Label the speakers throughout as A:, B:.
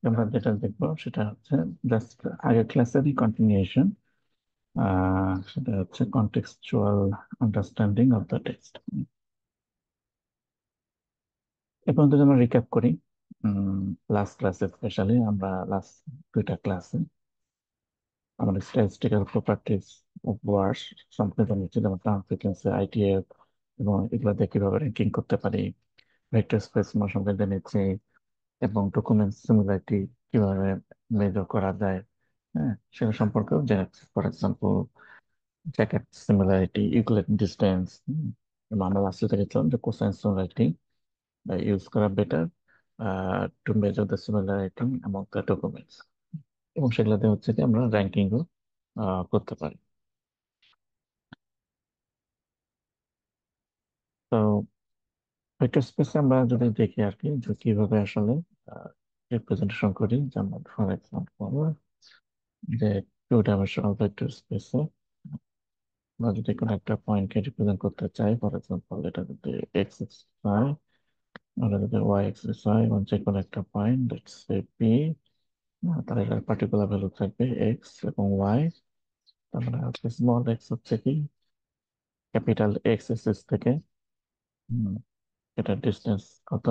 A: আমরা যেটা দেখবো সেটা হচ্ছে জাস্ট আগের ক্লাসেরই কন্টিনিউশন। সেটা হচ্ছে contextual understanding of the text. এ পর্যন্ত যদি আমরা রিক্যাপ করি, লাস্ট ক্লাসে স্পেশালি আমরা লাস্ট দুইটা ক্লাসে আমাদের স্ট্যাটিস্টিক্যাল প্রপার্টিজ অফ ওয়ার্ডস সম্পর্কে জানিয়েছি, যেমন টার্ম ফ্রিকোয়েন্সি, আইটিএফ, এবং এগুলো দিয়ে কিভাবে র্যাঙ্কিং করতে পারি। ভেক্টর স্পেস সম্পর্কে জেনেছি, এবং ডকুমেন্ট সিমিলারিটি কিভাবে মেজার করা যায়, হ্যাঁ, সেটা সম্পর্কেও জেনেছি। For example, jacket similarity, Euclid distance. এবং আমরা লাস্টে দেখেছিলাম যে কোসাইন সিমিলারিটি ইউজ করা better to measure the similarity among the documents, এবং সেগুলোতে হচ্ছে কি আমরা র্যাঙ্কিংও করতে পারি। তো ভেক্টর স্পেসে আমরা যদি দেখি আর কি, যে কিভাবে আসলে রিপ্রেজেন্টেশন করি, যেমন ফর এক্সাম্পল যে টু ডাইমেনশনাল ভেক্টর স্পেসে আমরা যদি কোনো একটা পয়েন্টকে রিপ্রেজেন্ট করতে চাই, ফর এক্সাম্পল এটা যদি এক্স এক্স হয়, আমরা যদি ওয়াই এক্সিস হয়, এবং যে কোনো একটা পয়েন্ট লেটস সে পি, তাহলে এটার পার্টিকুলার ভ্যালু থাকবে এক্স এবং ওয়াই। তার মানে হচ্ছে স্মল এক্স হচ্ছে কি ক্যাপিটাল এক্স এক্সিস থেকে, হুম, এটার ডিস্টেন্স কত,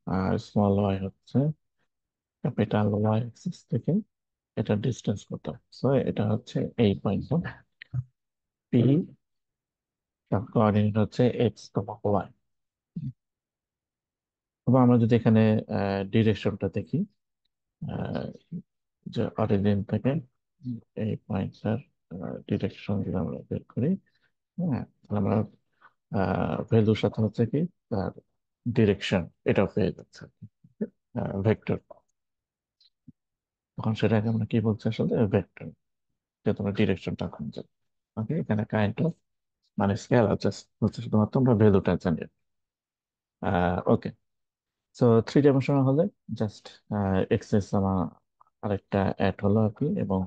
A: আর স্মল ওয়াই হচ্ছে ক্যাপিটাল ওয়াই এক্সিস থেকে এটার ডিস্টেন্স কত। সো এটা হচ্ছে এই পয়েন্ট পি, তার কোঅর্ডিনেট হচ্ছে এক্স ওয়াই। এবং আমরা যদি এখানে ডিরেকশনটা দেখি, আহ, যে অরিজিন থেকে এই পয়েন্টটার ডিরেকশন যদি আমরা বের করি, হ্যাঁ, তাহলে আমরা ভ্যালুর সাথে হচ্ছে কি তার ডিরেকশন এটাও পেয়ে যাচ্ছে ভেক্টর। তখন সেটাকে আমরা কি বলছি আসলে ভেক্টর, যে তোমরা ডিরেকশনটা খুঁজছো। ওকে, এখানে কাইন্ড অফ মানে স্কেল হচ্ছে শুধুমাত্র আমরা ভ্যালুটা জানি। ওকে, সো থ্রি ডাইমেনশনাল হলে জাস্ট এক্সেস আমার আরেকটা অ্যাড হলো আর কি। এবং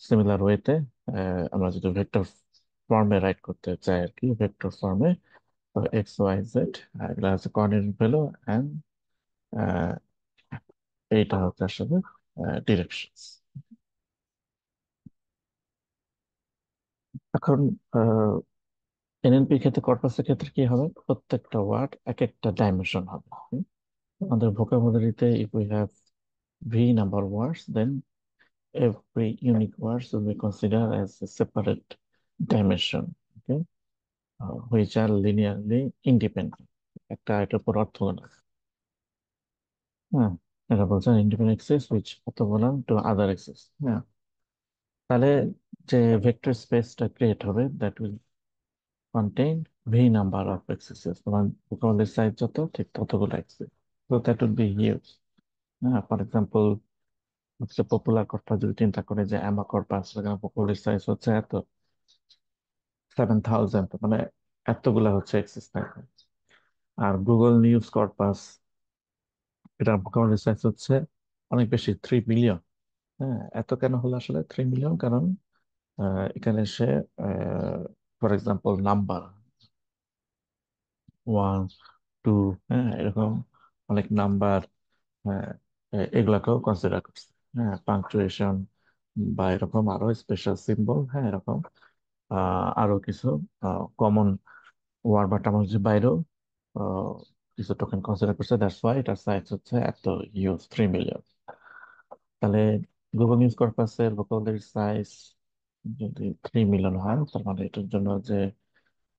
A: সিমিলার ওয়েতে আমরা যদি ভেক্টর ফর্মে রাইট করতে চাই আর কি, ভেক্টর ফর্মে, তো এক্স ওয়াই জেড এগুলো হচ্ছে কোঅর্ডিনেট ভ্যালু, অ্যান্ড এইটা হচ্ছে আসলে ডিরেকশন। এখন এনএলপির ক্ষেত্রে, কর্পাসের ক্ষেত্রে কি হবে, প্রত্যেকটা ওয়ার্ড এক একটা ডাইমেনশন হবে। আমাদের ভোকাবুলারিতে if we have V number words, then every unique words will be considered as a separate dimension, okay, which are linearly independent, একটা এটার উপর অর্থগোনাল। হ্যাঁ, এটা বলছেন independent axes which orthogonal to other axis। হ্যাঁ, তাহলে যে ভেক্টর স্পেসটা ক্রিয়েট হবে that will contain v number of axes, তোমার ভোকাবুলারি সাইজ যত ঠিক ততগুলো axes, so that would be huge। হ্যাঁ, ফর এক্সাম্পল হচ্ছে পপুলার কর্পাস যদি চিন্তা করে যে অ্যামা কর্পাস, সেখানে ভোকাবুলারি সাইজ হচ্ছে এত 7,000, মানে এতগুলা হচ্ছে এক্সেস থাকবে। আর গুগল নিউজ কর্পাস, এটা ভোকাবুলারি সাইজ হচ্ছে অনেক বেশি, 3 মিলিয়ন। হ্যাঁ, এত কেন হলো আসলে 3 মিলিয়ন? কারণ এখানে সে ফর এক্সাম্পল নাম্বার 1, 2, হ্যাঁ, এরকম অনেক নাম্বার, হ্যাঁ, এগুলাকেও কনসিডার করছে। হ্যাঁ, পাংচুয়েশন বা এরকম আরো স্পেশাল সিম্বল, হ্যাঁ, এরকম আরো কিছু কমন ওয়ার্ড বা টার্মিনোলজির বাইরেও আহ, কিছু টোকেন কনসিডার করছে। দ্যাটস ওয়াই এটার সাইজ হচ্ছে এত হিউজ, 3 মিলিয়ন। তাহলে গুগল নিউজ কর্পাসের ভোকাবুলারি সাইজ যদি 3 মিলিয়ন হয়, তার মানে এটার জন্য যে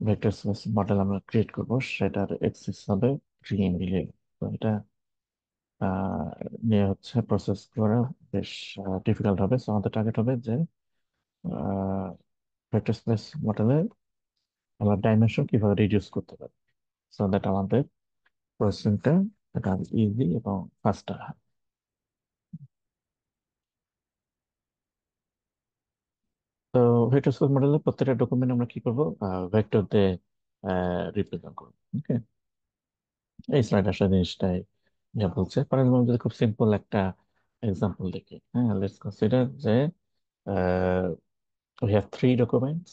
A: ভেক্টর স্পেস মডেল আমরা ক্রিয়েট করব সেটার এক্সিস হবে 3 মিলিয়ন। তো এটা আহ, নিয়ে হচ্ছে প্রসেস করা বেশ ডিফিকাল্ট হবে। সো আমাদের টার্গেট হবে যে ভেক্টর স্পেস মডেলে আমরা ডাইমেনশন কিভাবে রিডিউস করতে পারি, সো দ্যাট আমাদের প্রসেসিংটা এটা ইজি এবং ফাস্টার হয়। তো ভেক্টর স্পেস মডেলের প্রত্যেকটা ডকুমেন্ট আমরা কি করব, ভেক্টর দিয়ে রিপ্রেজেন্ট করবো। ওকে, এই স্লাইড আসলে জিনিসটাই যা বলছে। ফর এক্সাম্পল যদি খুব সিম্পল একটা এক্সাম্পল দেখি, হ্যাঁ, লেটস কনসিডার যে we have three documents,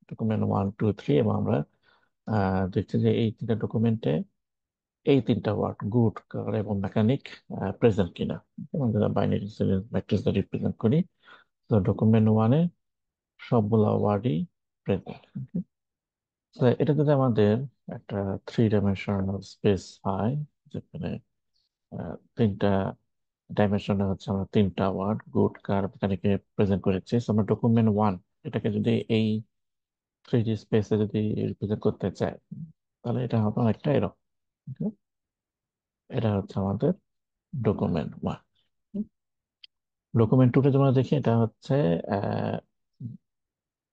A: document 1, 2, 3, এবং আমরা দেখছি যে এই তিনটা ডকুমেন্টে এই তিনটা ওয়ার্ড গুড, কার এবং মেকানিক প্রেজেন্ট কিনা, আমরা বাইনারি ম্যাট্রিক্স রিপ্রেজেন্ট করি। তো ডকুমেন্ট ওয়ানে সবগুলা ওয়ার্ডই প্রেজেন্ট। তো এটা যদি আমাদের একটা থ্রি ডাইমেনশনাল স্পেস হয়, যেখানে তিনটা ডাইমেনশনে হচ্ছে আমরা তিনটা ওয়ার্ড গুড, কার, মেকানিকে প্রেজেন্ট করেছি। So আমরা ডকুমেন্ট ওয়ান এটাকে যদি এই থ্রি ডি স্পেসে যদি রিপ্রেজেন্ট করতে চাই, তাহলে এটা হবে অনেকটা এরকম। Okay? এটা হচ্ছে আমাদের ডকুমেন্ট ওয়ান। ডকুমেন্ট টুতে তোমরা দেখি, এটা হচ্ছে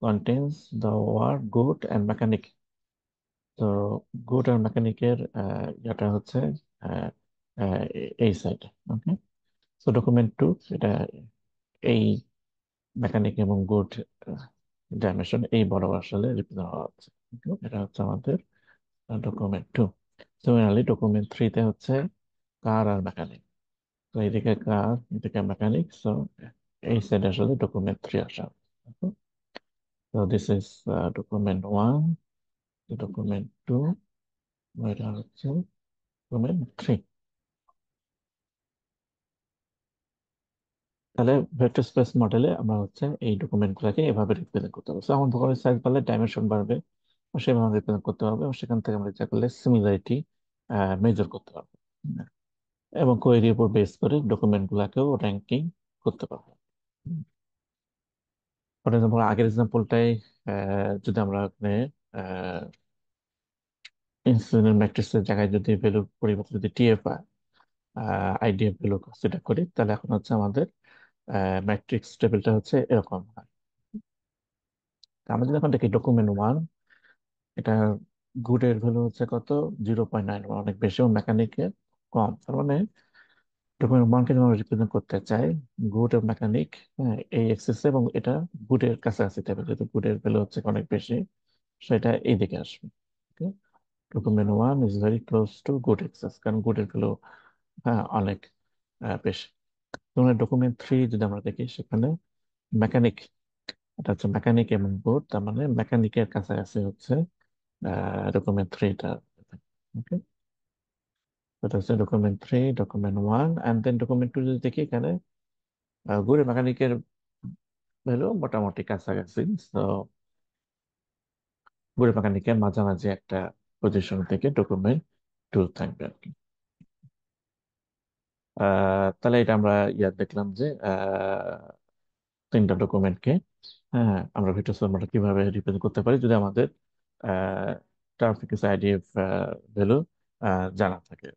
A: contains the word good and mechanic. তো গুড আর মেকানিকের ইয়েটা হচ্ছে আহ, এই সাইড। ওকে, তো ডকুমেন্ট টু এটা এই মেকানিক এবং গুড ডাইমেনশন এই বড় আসলে রিপ্রেজেন্ট হওয়া হচ্ছে। Okay? এটা হচ্ছে আমাদের ডকুমেন্ট টু। সিমিলারলি ডকুমেন্ট থ্রিতে হচ্ছে কার আর মেকানিক। তো এইদিকে কার, এদিকে মেকানিক। সো এই সাইড আসলে ডকুমেন্ট থ্রি আসা। So this is document one, the document two, এটা হচ্ছে document three। তাহলে ভেক্টর স্পেস মডেলে আমরা হচ্ছে এই ডকুমেন্ট গুলাকে এভাবে রিপ্রেজেন্ট করতে হবে। So আমার ডকুমেন্ট সাইজ বাড়লে ডাইমেনশন বাড়বে, সেভাবে রিপ্রেজেন্ট করতে হবে, এবং সেখান থেকে আমরা ইচ্ছা করলে সিমিলারিটি মেজর করতে পারবো। এবং কোয়েরির উপর বেস করে ডকুমেন্ট গুলাকেও র্যাঙ্কিং করতে পারবো। ফর এক্সাম্পল আগের এক্সাম্পলটাই যদি আমরা ইনসিডেন্ট ম্যাট্রিক্সের জায়গায় যদি ভ্যালু পরিবর্তে যদি টিএফ আইডিএফ ভ্যালু কনসিডার করি, তাহলে এখন হচ্ছে আমাদের ম্যাট্রিক্স টেবিলটা হচ্ছে এরকম হয়। তা আমরা যদি এখন দেখি ডকুমেন্ট ওয়ান, এটা গুডের ভ্যালু হচ্ছে কত, 0.9, অনেক বেশি, এবং মেকানিকের কম। তার মানে ডকুমেন্ট ওয়ানকে যদি আমরা রিপ্রেজেন্ট করতে চাই গুড এবং মেকানিক, হ্যাঁ, এই এক্সিস, এবং এটা গুডের কাছাকাছি থাকবে, যেহেতু গুডের ভ্যালু হচ্ছে অনেক বেশি, সেটা এইদিকে আসবে। Document one is very close to good axes, কারণ গুডের ভ্যালু হ্যাঁ অনেক বেশি। যেমন ডকুমেন্ট থ্রি যদি আমরা দেখি, সেখানে মেকানিক, এটা হচ্ছে মেকানিক এবং বোর্ড, তার মানে মেকানিকের কাছাকাছি হচ্ছে ডকুমেন্ট থ্রিটা। ওকে, এটা হচ্ছে document three, document one, and then document two যদি দেখি, এখানে বোর্ড মেকানিকের ভ্যালু মোটামুটি কাছাকাছি। তো বোর্ড মেকানিকের মাঝামাঝি একটা পজিশন থেকে ডকুমেন্ট টু থাকবে আর কি। তাহলে এটা আমরা দেখলাম যে তিনটা ডকুমেন্টকে, হ্যাঁ, আমরা ভেক্টর ফরম্যাটে কিভাবে রিপ্রেজেন্ট করতে পারি যদি আমাদের টার্মফিকেস আইডিএফ ভ্যালু জানা থাকে।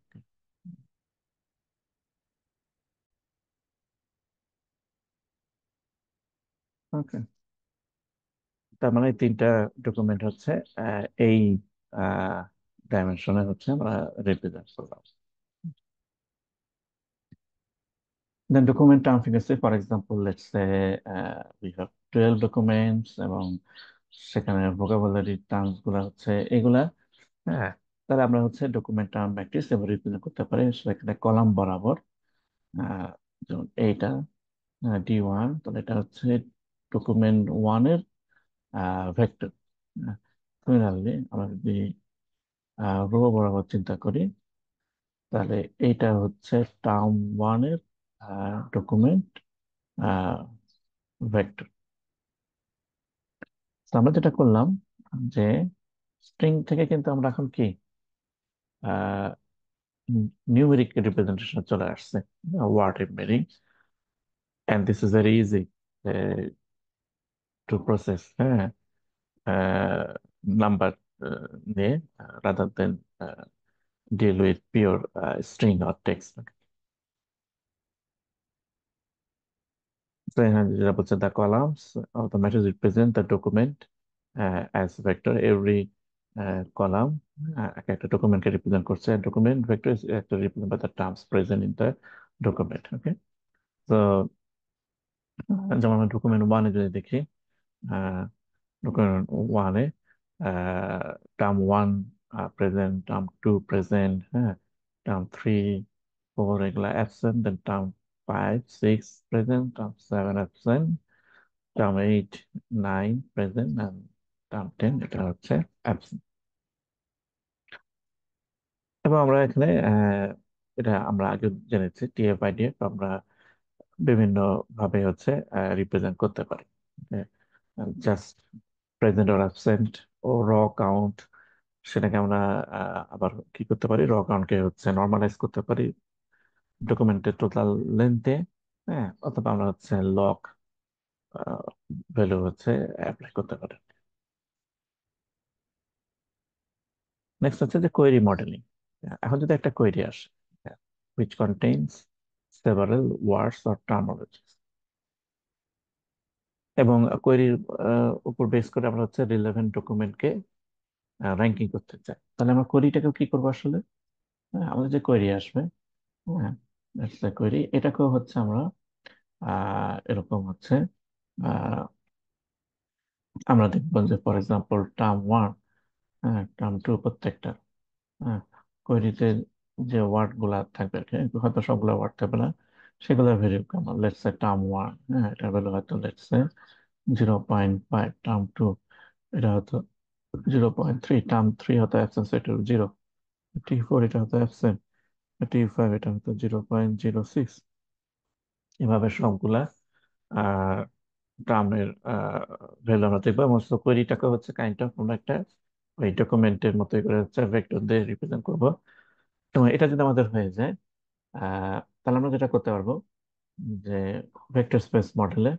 A: ওকে, তার মানে এই তিনটা ডকুমেন্ট হচ্ছে এই ডাইমেনশনে হচ্ছে আমরা রিপ্রেজেন্ট করলাম। Then document configuration, for example, let's say we have 12 documents, এবং সেখানে vocabulary টার্মস গুলা হচ্ছে এগুলা। হ্যাঁ, তাহলে আমরা হচ্ছে ডকুমেন্ট টার্ম ম্যাট্রিক্স এবার রিপ্রেজেন্ট করতে পারি। সেখানে কলাম বরাবর আহ, যেমন এইটা D1, তাহলে এটা হচ্ছে ডকুমেন্ট ওয়ানের ভেক্টর। সিমিলারলি আমরা যদি রো বরাবর চিন্তা করি, তাহলে এইটা হচ্ছে টার্ম ওয়ানের ডকুমেন্ট ভেক্টর। তো আমরা যেটা করলাম যে স্ট্রিং থেকে কিন্তু আমরা এখন কি নিউমেরিক রিপ্রেজেন্টেশন চলে আসছে, word numeric, and this is very easy to process, হ্যাঁ, নাম্বার নিয়ে, rather than deal with pure string or text. তো এখানে যেটা বলছে, the columns of the matrix represent the document as vector, every column একটা ডকুমেন্টকে রিপ্রেজেন্ট করছে। Document vector is একটা represent by the terms present in the document. Okay, তো যেমন আমরা ডকুমেন্ট ওয়ানে যদি দেখি, ডকুমেন্ট ওয়ানে term one present, term two present, হ্যাঁ, টার্ম থ্রি ফোর এগুলা absent, then term five six present, term seven absent, term eight nine present, and term ten এটা হচ্ছে অ্যাবসেন্ট। এবং আমরা এখানে এটা আমরা আগে জেনেছি টিএফ আইডিএফ আমরা বিভিন্ন ভাবে হচ্ছে রিপ্রেজেন্ট করতে পারি। জাস্ট প্রেজেন্ট অর অ্যাবসেন্ট ও র কাউন্ট, সেটাকে আমরা আবার কি করতে পারি, র কাউন্টকে হচ্ছে নর্মালাইজ করতে পারি ডকুমেন্টের টোটাল লেন্থে। হ্যাঁ, অথবা আমরা হচ্ছে লগ ভ্যালু হচ্ছে অ্যাপ্লাই করতে পারি। নেক্সট হচ্ছে যে কোয়েরি মডেলিং। এখন যদি একটা কোয়েরি আসে which contains several words or terminologies, এবং কোয়েরির উপর বেস করে আমরা হচ্ছে রিলেভেন্ট ডকুমেন্টকে র্যাঙ্কিং করতে চাই, তাহলে আমরা কোয়েরিটাকে কি করবো আসলে? হ্যাঁ, আমাদের যে কোয়েরি আসবে, হ্যাঁ, কোয়েরি এটাকেও হচ্ছে আমরা এরকম হচ্ছে আহ, আমরা দেখবো যে ফর এক্সাম্পল টার্ম ওয়ান, হ্যাঁ, টার্ম টু, প্রত্যেকটা, হ্যাঁ, কোয়েরিতে যে ওয়ার্ড গুলা থাকবে আর কি, হয়তো সবগুলা ওয়ার্ড থাকবে না, সেগুলোর ভ্যালু কেমন, লেটস সে টার্ম ওয়ান, হ্যাঁ, এটা ভ্যালু হয়তো লেটস সে 0.5, টার্ম টু এটা হয়তো 0.3, টার্ম থ্রি হয়তো অ্যাবসেন্স এটা 0, T4 এটা হয়তো অ্যাবসেন্ট, T5 এটা হয়তো 0.06। এভাবে সবগুলা আহ টার্মের ভ্যালু আমরা দেখবো, এবং কোয়েরিটাকে হচ্ছে কাইন্ড অফ আমরা একটা ওই ডকুমেন্টের মতো করে হচ্ছে ভেক্টর দিয়ে রিপ্রেজেন্ট করবো। এবং এটা যদি আমাদের হয়ে যায়, তাহলে আমরা যেটা করতে পারবো যে ভেক্টর স্পেস মডেলে,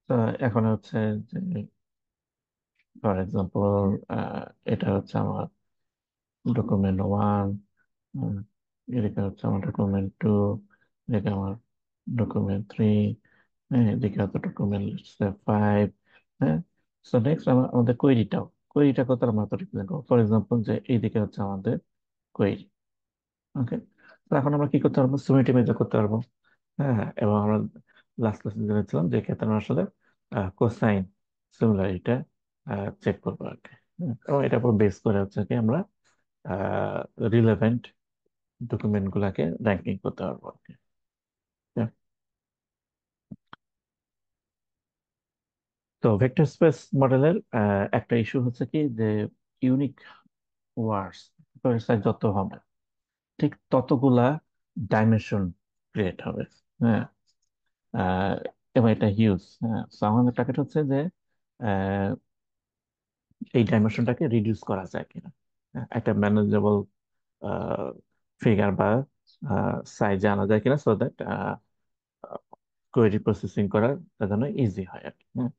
A: তো এখন হচ্ছে যে ফর এক্সাম্পল এটা হচ্ছে আমার ডকুমেন্ট ওয়ান, এদিকে হচ্ছে আমার ডকুমেন্ট টু, এদিকে আমার ডকুমেন্ট থ্রি, হ্যাঁ, এদিকে হচ্ছে ডকুমেন্ট ফাইভ। হ্যাঁ, সো নেক্সট আমাদের কোয়েরিটা কত আমরা তো রিপ্রেজেন্ট করবো, ফর এক্সাম্পল যে এইদিকে হচ্ছে আমাদের কোয়েরি। ওকে, তো এখন আমরা কি করতে পারবো, সুমিটি মেজার করতে পারবো। হ্যাঁ, হ্যাঁ, এবং আমরা লাস্ট ক্লাসে জেনেছিলাম যে ক্ষেত্রে আমরা আসলে কোসাইন সিমিলারিটা চেক করবো আর কি। হ্যাঁ, এবং এটার উপর বেস করে হচ্ছে কি আমরা রিলেভেন্ট ডকুমেন্ট গুলাকে র্যাঙ্কিং করতে পারবো আর কি। হ্যাঁ, তো ভেক্টর স্পেস মডেলের একটা ইস্যু হচ্ছে কি যে ইউনিক ওয়ার্ডস যত হবে ঠিক ততগুলা ডাইমেনশন ক্রিয়েট হবে। হ্যাঁ, আহ, এবং এটা হিউজ। হ্যাঁ, তো আমাদের টার্গেট হচ্ছে যে আহ, এই ডাইমেনশনটাকে রিডিউস করা যায় কিনা, হ্যাঁ, একটা ম্যানেজেবল ফিগার বা সাইজে আনা যায় কিনা, সো দ্যাট কোয়েরি প্রসেসিং করার জন্য ইজি হয় আর কি। হ্যাঁ,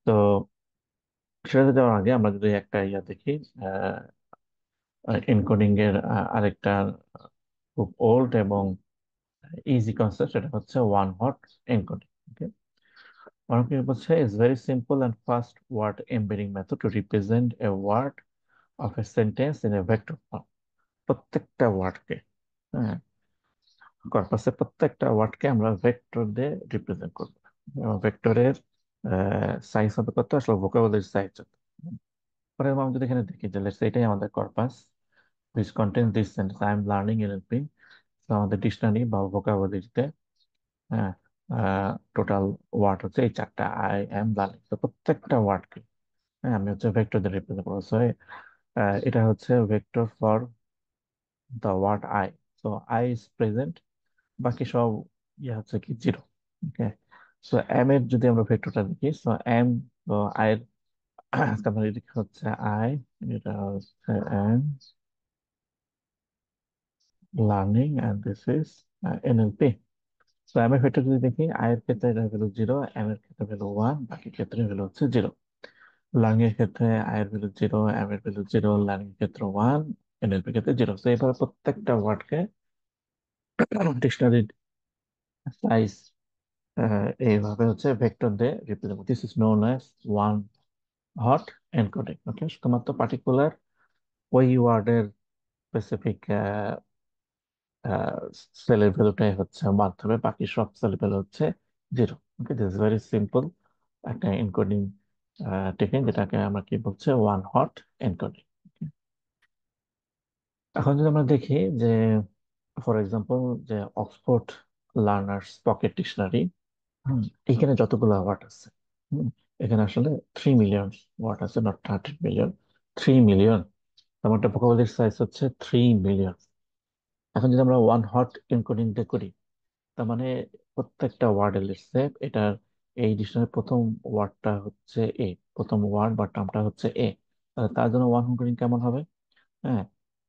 A: তো সেটাতে যাওয়ার আগে আমরা যদি একটা ইয়া দেখি, এনকোডিং এর আরেকটা খুব ওল্ড এবং ইজি কনসেপ্ট, সেটা হচ্ছে one hot encoding. Okay, one hot হচ্ছে is very simple and fast word embedding method to represent a word of a sentence in a vector form. প্রত্যেকটা ওয়ার্ডকে, হ্যাঁ, কর্পাসের প্রত্যেকটা ওয়ার্ডকে আমরা ভেক্টর দিয়ে রিপ্রেজেন্ট করবো, এবং ভেক্টরের সাইজ হবে কত, আসলে ভোকাবুলারি সাইজ যত। পরে আমরা যদি এখানে দেখি যে লেটস এটাই আমাদের corpus which contains this sentence I am learning NLP, তো আমাদের ডিকশনারি বা ভোকাবুলারিতে, হ্যাঁ, টোটাল ওয়ার্ড হচ্ছে এই চারটা, আই এম লার্নিং। তো প্রত্যেকটা ওয়ার্ডকে, হ্যাঁ, আমি হচ্ছে ভেক্টর দিয়ে রিপ্রেজেন্ট করবো। So, এটা হচ্ছে vector for the word I. তো আই ইজ প্রেজেন্ট, বাকি সব ইয়ে হচ্ছে কি জিরো। ওকে, সো এম এর যদি আমরা ভেক্টরটা দেখি, সো এম, তো আই এর তারপরে এদিকে হচ্ছে আই, এটা হচ্ছে am learning, and this is NLP. তো এম এর ভেক্টর যদি দেখি, আই এর ক্ষেত্রে এটা ভ্যালু জিরো, এম এর ক্ষেত্রে ভ্যালু ওয়ান, বাকি ক্ষেত্রে ভ্যালু হচ্ছে জিরো। লার্নিং এর ক্ষেত্রে আই এর ভ্যালু জিরো, এম এর ভ্যালু জিরো, লার্নিং এর ক্ষেত্রে ওয়ান, এনএলপি ক্ষেত্রে জিরো। তো এইভাবে প্রত্যেকটা ওয়ার্ডকে ডিকশনারি সাইজ এইভাবে হচ্ছে ভেক্টর দিয়ে represent, this is known as one hot encoding. Okay, শুধুমাত্র পার্টিকুলার ওই ওয়ার্ডের স্পেসিফিক সেলের ভ্যালুটাই হচ্ছে মাধ্যমে, বাকি সব সেলের ভ্যালু হচ্ছে zero. Okay, this is very simple একটা এনকোডিং টেকনিক, যেটাকে আমরা কি বলছে, ওয়ান হট এনকোডিং। এখন যদি আমরা দেখি যে ফর এক্সাম্পল যে অক্সফোর্ড লার্নার্স পকেট ডিকশনারি, হুম, এখানে যতগুলো ওয়ার্ড আছে, হুম, এখানে আসলে 3 মিলিয়ন ওয়ার্ড আছে, নট 13 মিলিয়ন। 3 মিলিয়ন, আমার একটা ভোকাবুলারি সাইজ হচ্ছে 3 মিলিয়ন। এখন যদি আমরা ওয়ান হট এনকোডিং দিয়ে করি, তার মানে প্রত্যেকটা ওয়ার্ডের লিস্টে এটার এই ডিকশনারির প্রথম ওয়ার্ডটা হচ্ছে এ, প্রথম ওয়ার্ড বা টার্মটা হচ্ছে এ, তাহলে তার জন্য ওয়ান এনকোডিং কেমন হবে? হ্যাঁ,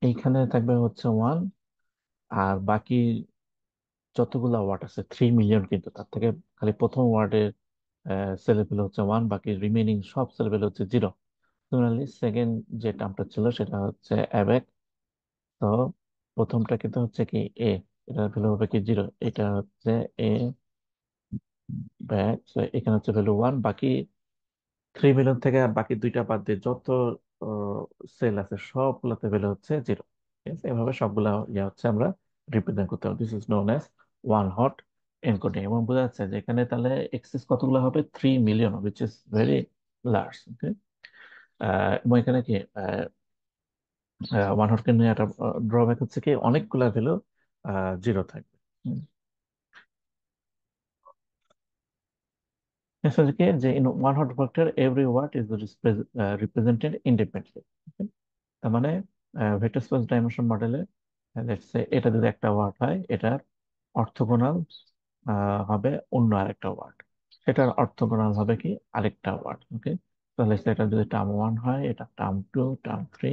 A: এইখানে থাকবে হচ্ছে ওয়ান, আর বাকি যতগুলো ওয়ার্ড আছে 3 মিলিয়ন, কিন্তু তার থেকে খালি প্রথম ওয়ার্ডের সিলেবেল হচ্ছে ওয়ান, বাকি রিমেইনিং সব সিলেবেল হচ্ছে জিরো। সিমিলারলি সেকেন্ড যে টার্মটা ছিল সেটা হচ্ছে অ্যাবেক। তো প্রথমটা কিন্তু হচ্ছে কি এ, এটা ভ্যালু হবে কি জিরো, এটা হচ্ছে এ ব্যাক, এখানে হচ্ছে ভ্যালু ওয়ান, বাকি 3 মিলিয়ন থেকে আর বাকি দুইটা বাদ দিয়ে যত সেল আছে সবগুলোতে ভ্যালু হচ্ছে জিরো। ঠিক আছে, এভাবে সবগুলা ইয়ে হচ্ছে আমরা রিপ্রেজেন্ট করতে হবে। This is known as one hot encoding. এবং বোঝা যাচ্ছে যে এখানে তাহলে এক্সেস কতগুলো হবে, 3 million, which is very large. Okay, এবং এখানে কি ওয়ান হট এর একটা ড্রব্যাক হচ্ছে কি অনেকগুলা ভ্যালু জিরো থাকবে। হুম। Next হচ্ছে কি যে in one hot vector every word is represented independently. তার মানে ভেক্টর স্পেস ডাইমেনশন মডেলে লেটস সে এটা যদি একটা ওয়ার্ড হয়, এটার অর্থগোনাল হবে অন্য আরেকটা ওয়ার্ড, সেটার অর্থগোনাল হবে কি আরেকটা ওয়ার্ড। ওকে, তাহলে এটা যদি টার্ম ওয়ান হয়, এটা টার্ম টু, টার্ম থ্রি,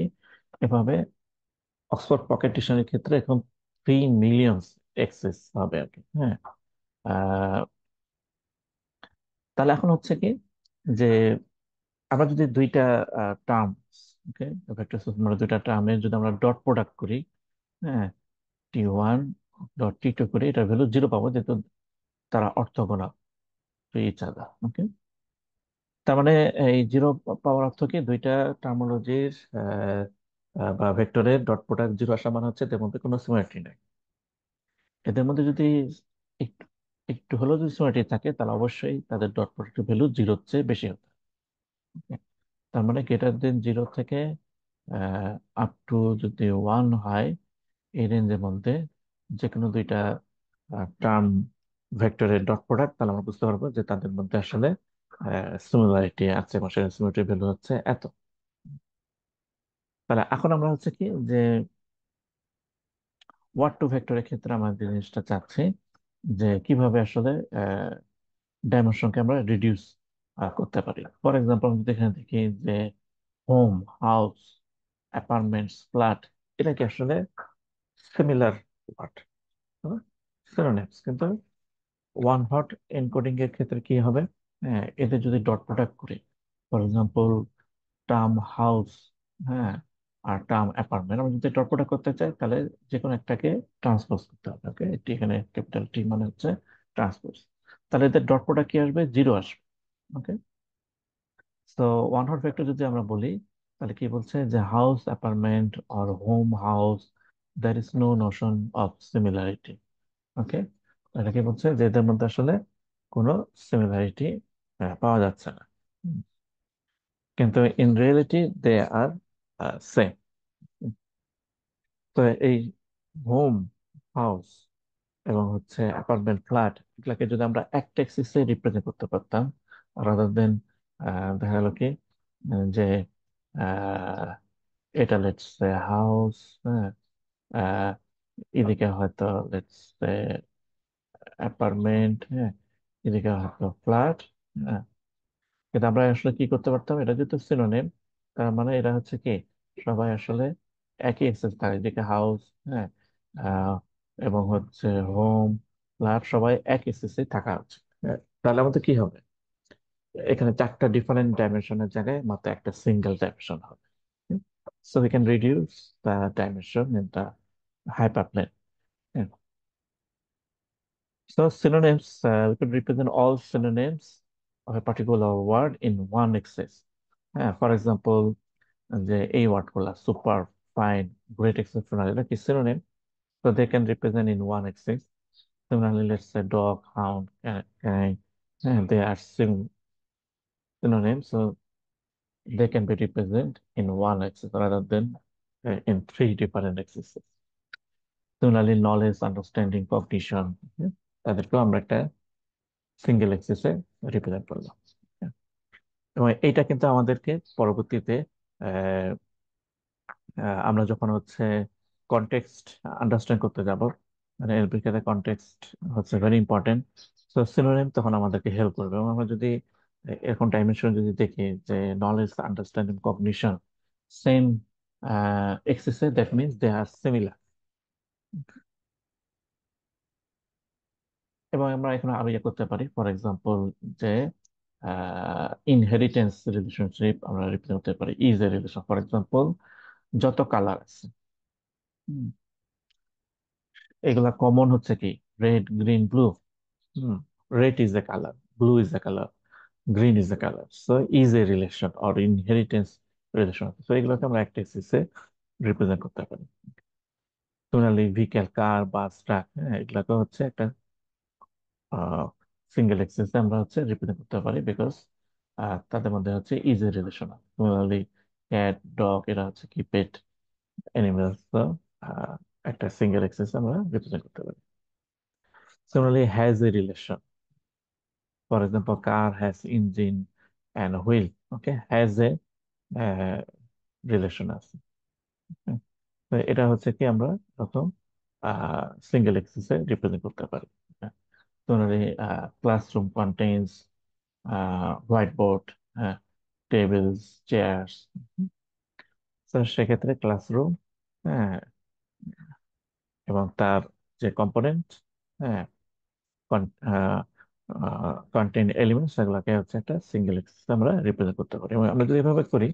A: এভাবে অক্সফোর্ড পকেট ডিকশনারির ক্ষেত্রে এখন 3 মিলিয়ন এক্সেস হবে আর কি। হ্যাঁ, আহ, তাহলে এখন হচ্ছে কি যে আমরা যদি দুইটা টার্ম, ওকে, ভেক্টর স্পেস মানে দুইটা টার্মের যদি আমরা ডট প্রোডাক্ট করি, হ্যাঁ, T1 ডট T2 করে, এটার ভ্যালু জিরো পাবো, যেহেতু তারা অর্থগোনাল টু ইচ আদার। ওকে, তার মানে এই জিরো পাওয়ার অর্থ কি দুইটা টার্মোলজির বা ভেক্টরের ডট প্রোডাক্ট জিরো আসা মানে হচ্ছে এদের মধ্যে কোনো সিমিলারিটি নেই। এদের মধ্যে যদি একটু একটু হলেও যদি সিমিলারিটি থাকে, তাহলে অবশ্যই তাদের ডট প্রোডাক্টের ভ্যালু জিরোর চেয়ে বেশি হতে হবে। তার মানে গ্রেটার দেন জিরো থেকে আপ টু যদি ওয়ান হয়, এই রেঞ্জের মধ্যে যে কোনো দুইটা টার্ম ভেক্টরের ডট প্রোডাক্ট, তাহলে আমরা বুঝতে পারবো যে তাদের মধ্যে আসলে সিমিলারিটি আছে, এবং সেটা সিমিলারিটি ভ্যালু হচ্ছে এত। তাহলে এখন আমরা হচ্ছে কি যে ওয়ার্ড টু ভেক্টরের ক্ষেত্রে আমরা যে জিনিসটা চাচ্ছি যে কিভাবে আসলে ডাইমেনশনকে আমরা রিডিউস করতে পারি। ফর এক্সাম্পল আমি যদি এখানে দেখি যে হোম, হাউস, অ্যাপার্টমেন্টস, ফ্ল্যাট, এটা কি আসলে সিমিলার ওয়ার্ড, সিনোনিমস, কিন্তু ওয়ান হট এনকোডিং এর ক্ষেত্রে কি হবে, এদের যদি ডট প্রোডাক্ট করি, ফর এক্সাম্পল টার্ম হাউস, হ্যাঁ, আর টার্ম অ্যাপার্টমেন্ট, আমরা যদি ডট প্রোডাক্ট করতে চাই, তাহলে যে কোনো একটাকে ট্রান্সপোজ করতে হবে। ওকে, এটি এখানে ক্যাপিটাল টি মানে হচ্ছে ট্রান্সপোজ, তাহলে এদের ডট প্রোডাক্ট কি আসবে, জিরো আসবে। ওকে, তো ওয়ান হট ভেক্টর যদি আমরা বলি, তাহলে কি বলছে যে house apartment or home house, there is no notion of similarity. Okay, এটা কি বলছে যে এদের মধ্যে আসলে কোনো সিমিলারিটি পাওয়া যাচ্ছে না। হুম, কিন্তু in reality they are same. তো এই হোম, হাউস এবং হচ্ছে অ্যাপার্টমেন্ট, ফ্ল্যাট, এগুলাকে যদি আমরা একটা এক্সিসে রিপ্রেজেন্ট করতে পারতাম, রাদার দেন দেখা গেল কি যে আহ, এটা লেটস হাউস, হ্যাঁ, আহ, এদিকে হয়তো লেটস অ্যাপার্টমেন্ট, হ্যাঁ, এদিকে হয়তো ফ্ল্যাট। কিন্তু আমরা আসলে কি করতে পারতাম, এটা যেহেতু সিনোনিম, তার মানে এটা হচ্ছে কি সবাই আসলে একই এক্সেস থাকে, যেটা হাউস, হ্যাঁ, আহ, এবং হচ্ছে হোম, ফ্ল্যাট, সবাই এক এক্সেসে থাকা হচ্ছে। তাহলে আমাদের কি হবে, এখানে চারটা ডিফারেন্ট ডাইমেনশনের জায়গায় মাত্র একটা সিঙ্গেল ডাইমেনশন হবে। So we can reduce the dimension in the hyperplane. Yeah. So synonyms, we could represent all synonyms of a particular word in one axis. For example, যে এই ওয়ার্ড গুলা সুপার, ফাইন, গ্রেট, এক্সেপশনাল, এটা কি synonym, so they can represent in one axis. Similarly, let's say dog, hound, canine, and they are synonyms, so they can be represented in one axis rather than in three different axes. Similarly, knowledge, understanding, cognition, তাদেরকেও আমরা একটা single এক্সিসে represent করলাম। এবং এটা কিন্তু আমাদেরকে পরবর্তীতে আহ, আমরা যখন হচ্ছে কনটেক্সট আন্ডারস্ট্যান্ড করতে যাব, মানে এর ভিতরে কনটেক্সট হচ্ছে ভেরি ইম্পর্টেন্ট। তো সিনোনিম তখন আমাদেরকে হেল্প করবে। এবং আমরা যদি এখন ডাইমেনশন যদি দেখি যে নলেজ, আন্ডারস্ট্যান্ডিং, কগনিশন সেম এক্সিসে, that means they are similar. এবং আমরা এখানে আরো ইয়ে করতে পারি, ফর এক্সাম্পল যে ইনহেরিটেন্স রিলেশনশিপ আমরা রিপ্রেজেন্ট করতে পারি is a relation. For example, যত কালার আছে, হুম, এগুলা কমন হচ্ছে কি? Red, green, blue. Hmm, red is a color, blue is a color, green is a color. So is a relation or inheritance relation. So এগুলোকে আমরা একটা এক্সিসে represent করতে পারি। সিমিলারলি ভেহিকেল, কার, বাস, ট্রাক, হ্যাঁ, এগুলোকে হচ্ছে একটা সিঙ্গেল এক্সিসে আমরা হচ্ছে রিপ্রেজেন্ট করতে পারি, বিকজ তাদের মধ্যে হচ্ছে is a relation. Similarly cat, dog, এরা হচ্ছে কি পেট অ্যানিমেলস। তো একটা সিঙ্গেল এক্সিসে আমরা রিপ্রেজেন্ট করতে পারি। Similarly, has a relation. For example, car has engine and a wheel. Okay, has a relation আছে। Okay? তো এটা হচ্ছে কি আমরা প্রথম সিঙ্গেল এক্সিসে রিপ্রেজেন্ট করতে পারি। Similarly, classroom contains whiteboard, tables, chairs. তো সেক্ষেত্রে ক্লাসরুম, হ্যাঁ, এবং তার যে কম্পোনেন্ট, হ্যাঁ, কন্টেন্ট এলিমেন্টস, সেগুলোকে হচ্ছে একটা সিঙ্গেল এক্সিস আমরা রিপ্রেজেন্ট করতে পারি। এবং আমরা যদি এভাবে করি,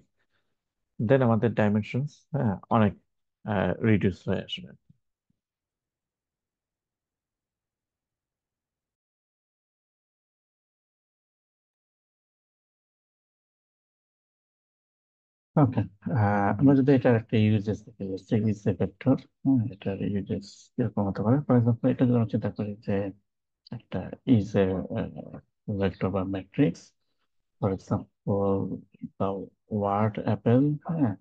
A: দেন আমাদের ডাইমেনশনস, হ্যাঁ, অনেক রিডিউস হয়ে আসবে। ওকে, আমরা যদি এটার একটা ইউজেস দেখি, ইজ এ ভেক্টর, হ্যাঁ, এটার ইউজেস কিরকম হতে পারে। ফর এক্সাম্পল, এটা যদি আমরা চিন্তা করি যে একটা ইজ এ ভেক্টর বা matrix. For example, the word apple, হ্যাঁ,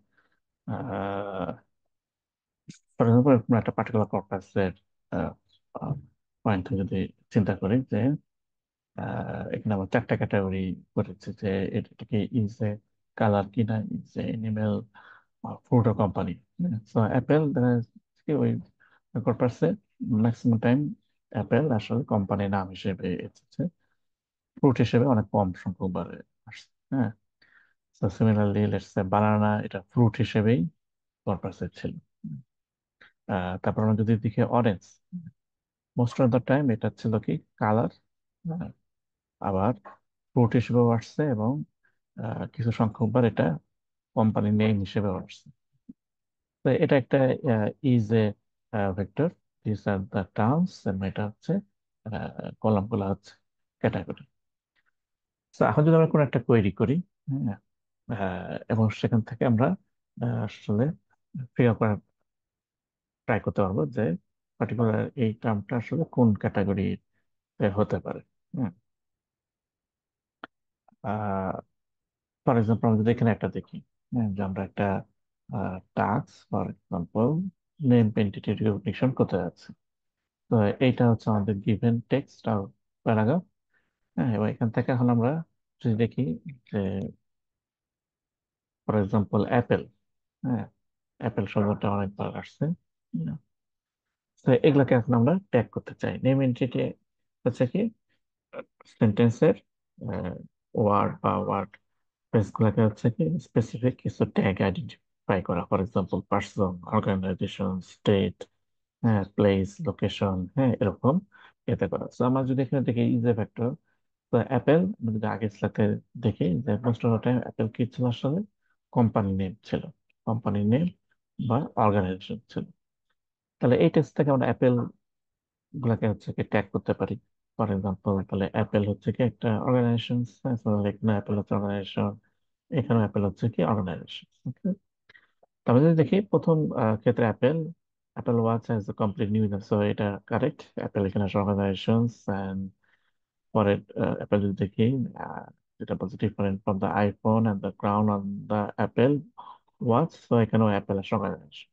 A: ফর এক্সাম্পল আমরা একটা পার্টিকুলার কর্পাসের পয়েন্ট যদি চিন্তা করি যে এখানে আমরা চারটা ক্যাটাগরি করেছি, যে এটাকে ইজ এ কালার কিনা, ইজ এ এনিমেল, ফ্রুট ও কোম্পানি। সো অ্যাপেল দেখা যাচ্ছে কি ওই কর্পাসে ম্যাক্সিমাম টাইম অ্যাপেল আসলে কোম্পানি নাম হিসেবে এসেছে, ফ্রুট হিসেবে অনেক কম সংখ্যক বার আসছে। হ্যাঁ, সো সিমিলারলি লেটস সে বানানা, এটা ফ্রুট হিসেবেই কর্পাসে ছিল। তারপর আমরা যদি দেখি orange, most of the time এটা ছিল কি কালার, আবার ফ্রুট হিসেবেও আসছে, এবং কিছু সংখ্যকবার এটা কোম্পানি নেম হিসেবেও আসছে। তো এটা একটা is a vector, this are the terms, এটা হচ্ছে কলাম গুলা হচ্ছে ক্যাটাগরি। তো এখন যদি আমরা কোনো একটা কোয়েরি করি, হ্যাঁ, এবং সেখান থেকে আমরা আসলে ফিগার করার ট্রাই করতে পারবো যে পার্টিকুলার এই টার্মটা আসলে কোন ক্যাটাগরি হতে পারে। হ্যাঁ, ফর এক্সাম্পল আমরা যদি এখানে একটা দেখি, হ্যাঁ, যে আমরা একটা task, for example name entity recognition করতে যাচ্ছি। তো এইটা হচ্ছে আমাদের গিভেন টেক্সট আর প্যারাগ্রাফ। হ্যাঁ, এবং এখান থেকে এখন আমরা যদি দেখি যে ফর এক্সাম্পল অ্যাপেল, হ্যাঁ, অ্যাপেল শব্দটা অনেকবার আসছে। তো এগুলাকে এখন আমরা ট্যাগ করতে চাই। নেম এন্টিটি হচ্ছে কি সেন্টেন্সের ওয়ার্ড বা ওয়ার্ড ফ্রেজ গুলাকে হচ্ছে কি স্পেসিফিক কিছু ট্যাগ আইডেন্টিফাই করা। For example person, organisation, state, হ্যাঁ, প্লেস, লোকেশন, হ্যাঁ, এরকম এতে করা। তো আমরা যদি এখানে দেখি ইজ এ ফ্যাক্টর, তো অ্যাপেল আমরা যদি আগের সাথে দেখি যে মোস্ট অফ টাইম অ্যাপেল কি ছিল আসলে কোম্পানি নেম ছিল, কোম্পানি নেম বা অর্গানাইজেশন ছিল। তাহলে এই টেক্সট থেকে আমরা অ্যাপেল গুলাকে হচ্ছে কি ট্যাগ করতে পারি। ফর এক্সাম্পল, তাহলে অ্যাপেল হচ্ছে কি একটা অর্গানাইজেশন, এখানে অ্যাপেল হচ্ছে অর্গানাইজেশন, এখানে অ্যাপেল হচ্ছে কি অর্গানাইজেশন। তাহলে যদি দেখি প্রথম ক্ষেত্রে Apple, Apple watch has a complete new, so এটা কারেক্ট। অ্যাপেল এখানে অর্গানাইজেশনস, এন্ড পরে অ্যাপেল যদি দেখি যেটা বলছে different from the iPhone and the crown on the Apple watch, তো এখানেও অ্যাপেল অর্গানাইজেশন।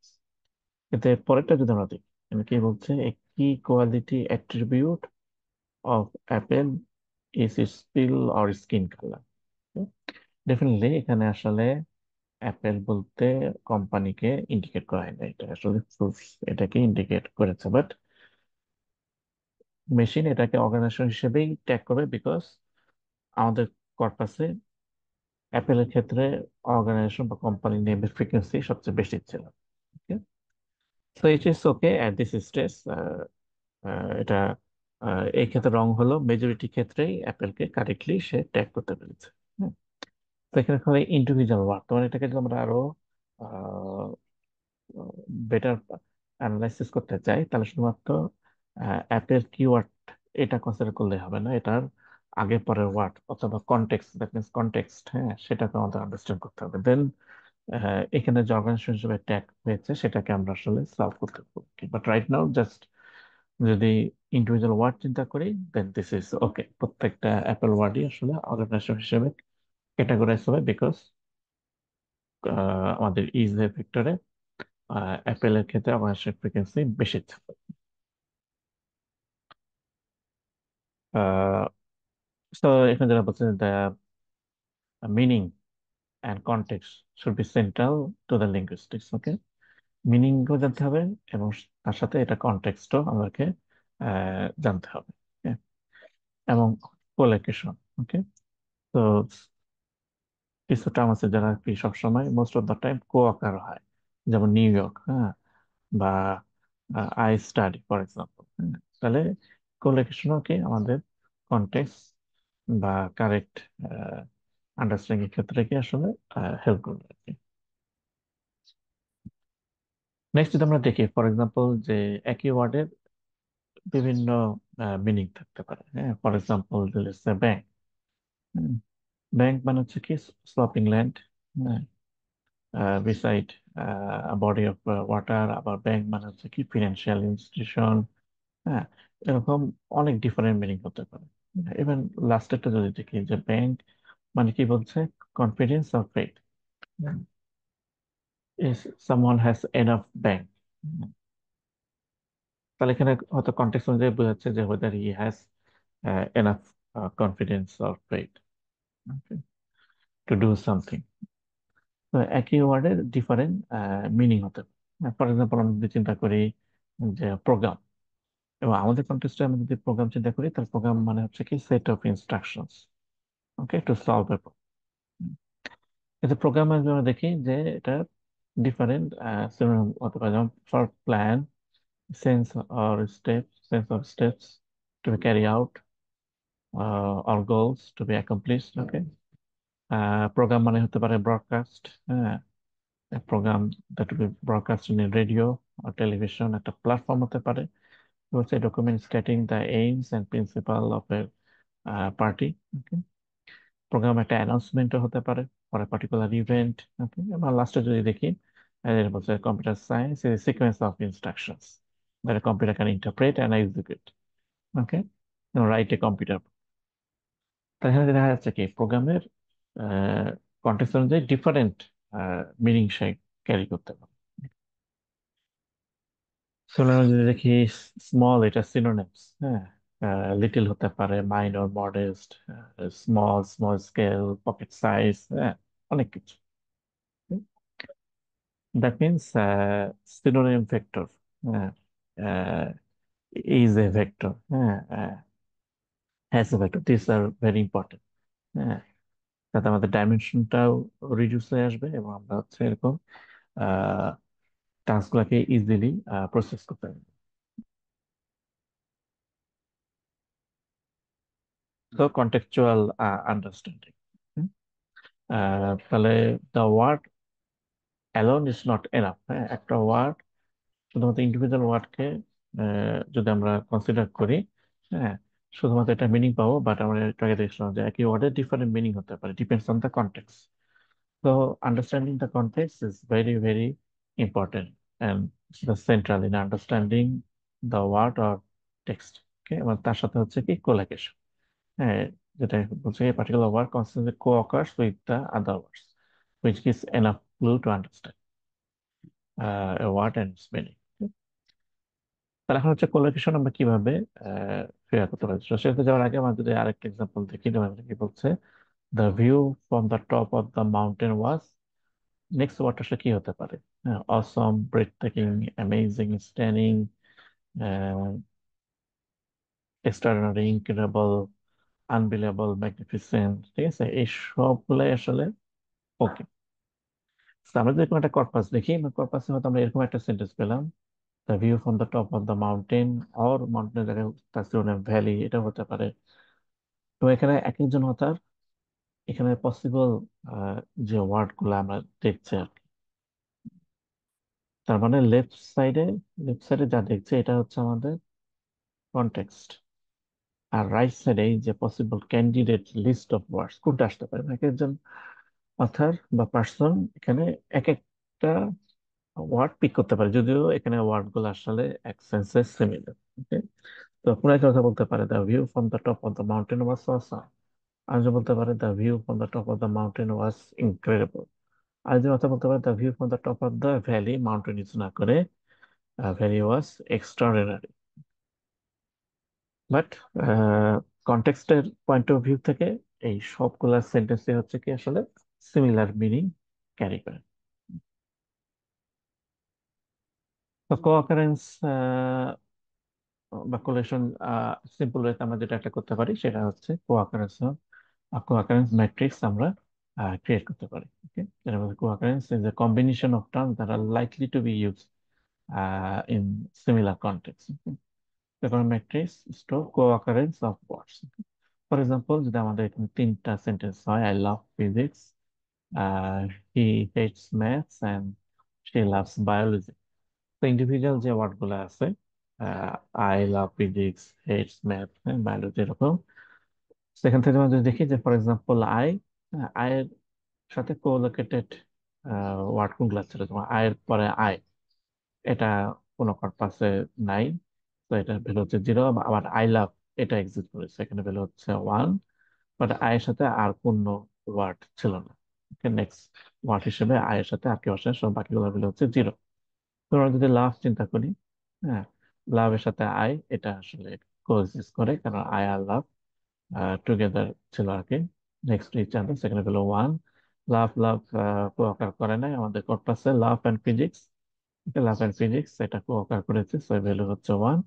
A: কিন্তু এর পরেরটা যদি আমরা দেখি, এখানে কি বলছে, এ কি quality attribute of apple is still or skin colour. Definitely এখানে আসলে অ্যাপেল বলতে কোম্পানিকে ইন্ডিকেট করা হয় না, এটা আসলে ফ্রুটস এটাকে ইন্ডিকেট করেছে, বাট মেশিন এটাকে অর্গানাইজেশন হিসেবেই ট্যাগ করবে, বিকজ আমাদের কর্পাসে অ্যাপেলের ক্ষেত্রে অর্গানাইজেশন বা কোম্পানি নেমের ফ্রিকোয়েন্সি সবচেয়ে বেশি ছিল। So it is okay at this stage. এটা এই ক্ষেত্রে রং হলো মেজরিটি ক্ষেত্রেই অ্যাপেলকে কারেক্টলি সে ট্যাগ করতে পেরেছে। হ্যাঁ। তো এখানে খালি ইন্ডিভিজুয়াল ওয়ার্ড, তোমার এটাকে যদি আমরা আরো বেটার অ্যানালাইসিস করতে চাই, তাহলে শুধুমাত্র অ্যাপের কিওয়ার্ড এটা কনসিডার করলে হবে না, এটার আগে পরের ওয়ার্ড অথবা কনটেক্সট, দ্যাট মিনস কনটেক্সট, হ্যাঁ, সেটাকে আমাদের আন্ডারস্ট্যান্ড করতে হবে। দেন এখানে যে অর্গানাইজেশন হিসেবে ট্যাগ হয়েছে সেটাকে আমরা আসলে সলভ করতে পারবো। বাট রাইট নাও জাস্ট যদি ইন্ডিভিজুয়াল ওয়ার্ড চিন্তা করি, দেন দিস ইজ ওকে, প্রত্যেকটা অ্যাপেল ওয়ার্ডই আসলে অর্গানাইজেশন হিসেবে ক্যাটাগরাইজ হবে, বিকজ আমাদের ইজ ভেক্টরে অ্যাপেলের ক্ষেত্রে অর্গানাইজেশন ফ্রিকোয়েন্সি বেশি থাকে। তো এখানে যারা বলছেন meaning and context should be central to the linguistics. Okay, মিনিংও জানতে হবে এবং তার সাথে এটা কনটেক্সটও আমাদেরকে জানতে হবে। Okay? এবং কোলোকেশন। ওকে, তো কিছু টার্ম আছে যারা কি সবসময় মোস্ট অফ দ্য টাইম কো আকার হয়, যেমন নিউ ইয়র্ক, হ্যাঁ, বা আই স্টাডি ফর এক্সাম্পল। তাহলে কোলোকেশনও কি আমাদের কনটেক্সট বা কারেক্ট আন্ডারস্ট্যান্ডিং এর ক্ষেত্রে কি আসলে হেল্প করবে আর কি। নেক্সট যদি আমরা দেখি ফর এক্সাম্পল যে একই ওয়ার্ডের বিভিন্ন মিনিং থাকতে পারে। হ্যাঁ, ফর এক্সাম্পল ব্যাংক। ব্যাংক মানে হচ্ছে কি sloping land, beside body of water. আবার ব্যাংক মানে হচ্ছে কি ফিনান্সিয়াল ইনস্টিটিউশন। হ্যাঁ, এরকম অনেক ডিফারেন্ট মিনিং হতে পারে। ইভেন লাস্টেরটা যদি দেখি যে ব্যাংক মানে কি বলছে, confidence or faith, if someone has enough bank. তাহলে এখানে হয়তো কন্টেক্সট অনুযায়ী বোঝাচ্ছে যে whether he has enough confidence or faith, okay, to do something. তো একই ওয়ার্ডের ডিফারেন্ট মিনিং হতে পারে। ফর এক্সাম্পল আমরা যদি চিন্তা করি যে প্রোগ্রাম, এবং আমাদের কন্টেক্সটে আমরা যদি প্রোগ্রাম চিন্তা করি, তাহলে প্রোগ্রাম মানে হচ্ছে কি set of instructions, okay, to solve a problem. কিন্তু প্রোগ্রাম আমরা দেখি যে এটা ডিফারেন্ট সিনোনিম হতে পারে, যেমন for plan, sense or steps to be carried out, or goals to be accomplished. Okay, programme মানে হতে পারে ব্রডকাস্ট, হ্যাঁ, programme that be broadcast in radio or television একটা প্ল্যাটফর্ম হতে পারে। তো হচ্ছে document stating the aims and principle of a party. Okay, programme একটা অ্যানাউন্সমেন্টও হতে পারে for a particular event. Okay, এবং লাস্টে যদি দেখি এর বলছে computer science is sequence of instructions that a computer can interpret and execute. Okay, write a computer। তাই এখানে দেখা যাচ্ছে কি প্রোগ্রামের কন্টেক্সট অনুযায়ী ডিফারেন্ট মিনিং সে ক্যারি করতে পারে। সোলার যদি দেখি স্মল, এটা সিনোনিমস। হ্যাঁ, লিটল হতে পারে minor, modest, small, small scale, pocket size, হ্যাঁ, অনেক কিছু। দ্যাট মিনস সিনোনিম ভেক্টর, হ্যাঁ, ইজ এ ভেক্টর, হ্যাঁ, has a vector, this are very important. হ্যাঁ, যাতে আমাদের ডাইমেনশনটাও রিডিউস হয়ে আসবে এবং আমরা হচ্ছে এরকম টাস্ক গুলাকে ইজিলি প্রসেস করতে পারবো। তো কন্টেক্সচুয়াল আন্ডারস্ট্যান্ডিং, তাহলে the word alone is not enough. হ্যাঁ, একটা ওয়ার্ড, শুধুমাত্র ইন্ডিভিজুয়াল ওয়ার্ডকে যদি আমরা কনসিডার করি, হ্যাঁ, শুধুমাত্র এটা মিনিং পাবো, বাট আমরা একটু আগে দেখছিলাম যে একই ওয়ার্ডের ডিফারেন্ট মিনিং হতে পারে, depends on the context. So understanding the context is very, very important and the central in understanding the word or text. Okay, এবং তার সাথে হচ্ছে কি কোলাকেশন। হ্যাঁ, যেটা বলছে a particular word constantly co-occurs with the other words, which gives enough clue to understand a word and its meaning. তাহলে এখন হচ্ছে কোলোকেশন আমরা কিভাবে ফিগার করতে পারি। তো সেটা যাওয়ার আগে আমরা যদি আরেকটা এক্সাম্পল দেখি, যেমন এখানে কি বলছে, the view from the top of the mountain was, next word আসলে কি হতে পারে? হ্যাঁ, awesome, breathtaking, amazing, stunning, extraordinary, incredible, unbelievable, magnificent. ঠিক আছে, এই সবগুলাই আসলে ওকে। আমরা যদি কোনো একটা কর্পাস দেখি, কর্পাসে হয়তো আমরা এরকম একটা সেন্টেন্স পেলাম, the view from the top of the mountain, or মাউন্টেনের জায়গায় তার ভ্যালি, এটা হতে পারে। তো এখানে এক একজন হতার এখানে পসিবল যে ওয়ার্ড গুলো আমরা দেখছি আর কি। তার মানে লেফট সাইডে যা দেখছে এটা হচ্ছে আমাদের কনটেক্সট, আর রাইট সাইডে যে possible candidate list of words কোনটা আসতে পারে। এক একজন অথার বা পার্সন এখানে এক একটা ওয়ার্ড পিক করতে পারে, যদিও এখানে ওয়ার্ড গুলো আসলে এক সেন্সে সিমিলার। ওকে, তো কোনো একটা কথা বলতে পারে, the view from the top of the mountain was awesome. আর যে বলতে পারে, the view from the top of the mountain was incredible. আর যে কথা বলতে পারে, the view from the top of the valley, mountain use না করে, ভ্যালি ওয়াজ এক্সট্রাঅর্ডিনারি। বাট কনটেক্সটের পয়েন্ট অফ ভিউ থেকে এই সবগুলা সেন্টেন্সই হচ্ছে কি আসলে সিমিলার মিনিং ক্যারি করে। তো কোঅকারেন্স বা কোলেশন, সিম্পল ওয়েতে আমরা যেটা একটা করতে পারি সেটা হচ্ছে কোঅকারেন্স ম্যাট্রিক্স আমরা ক্রিয়েট করতে পারি। ওকে, যেটা বলতে cooccurrence is a combination of terms that are likely to be use in similar context. এখন matrix store cooccurrence of words. For example, যদি আমাদের এখানে তিনটা সেন্টেন্স হয়, I love physics, he hates maths, and she loves biology. তো individual যে word গুলো আছে, I love physics, hates math, biology, এরকম, সেখান থেকে আমরা যদি দেখি যে ফর এক্সাম্পল আয়ের সাথে কোলোকেটেড ওয়ার্ড কোনগুলো ছিল, তোমার আয়ের পরে আই, এটা কোনো কর্পাসে নাই, তো এটার ভ্যালু হচ্ছে 0। আবার আই লাভ, এটা এক্সিস্ট করেছে, এখানে ভ্যালু হচ্ছে 1। বাট আয়ের সাথে আর কোনো ওয়ার্ড ছিল না। নেক্সট ওয়ার্ড হিসেবে আয়ের সাথে আর কি আসে, সব বাকিগুলো ভ্যালু হচ্ছে 0। তোমরা যদি লাভ চিন্তা করি, হ্যাঁ, লাভের সাথে আই এটা আসলে কোএক্সিস্ট করে, কারণ আই আর লাভ টুগেদার ছিল আর কি, নেক্সট টু ইচ আদার, সেখানে হলো 1। লাভ লাভ কোঅকার করে নাই আমাদের কর্পাসে, love and physics, love and physics এটা কোঅকার করেছে, সো ভ্যালু হচ্ছে 1।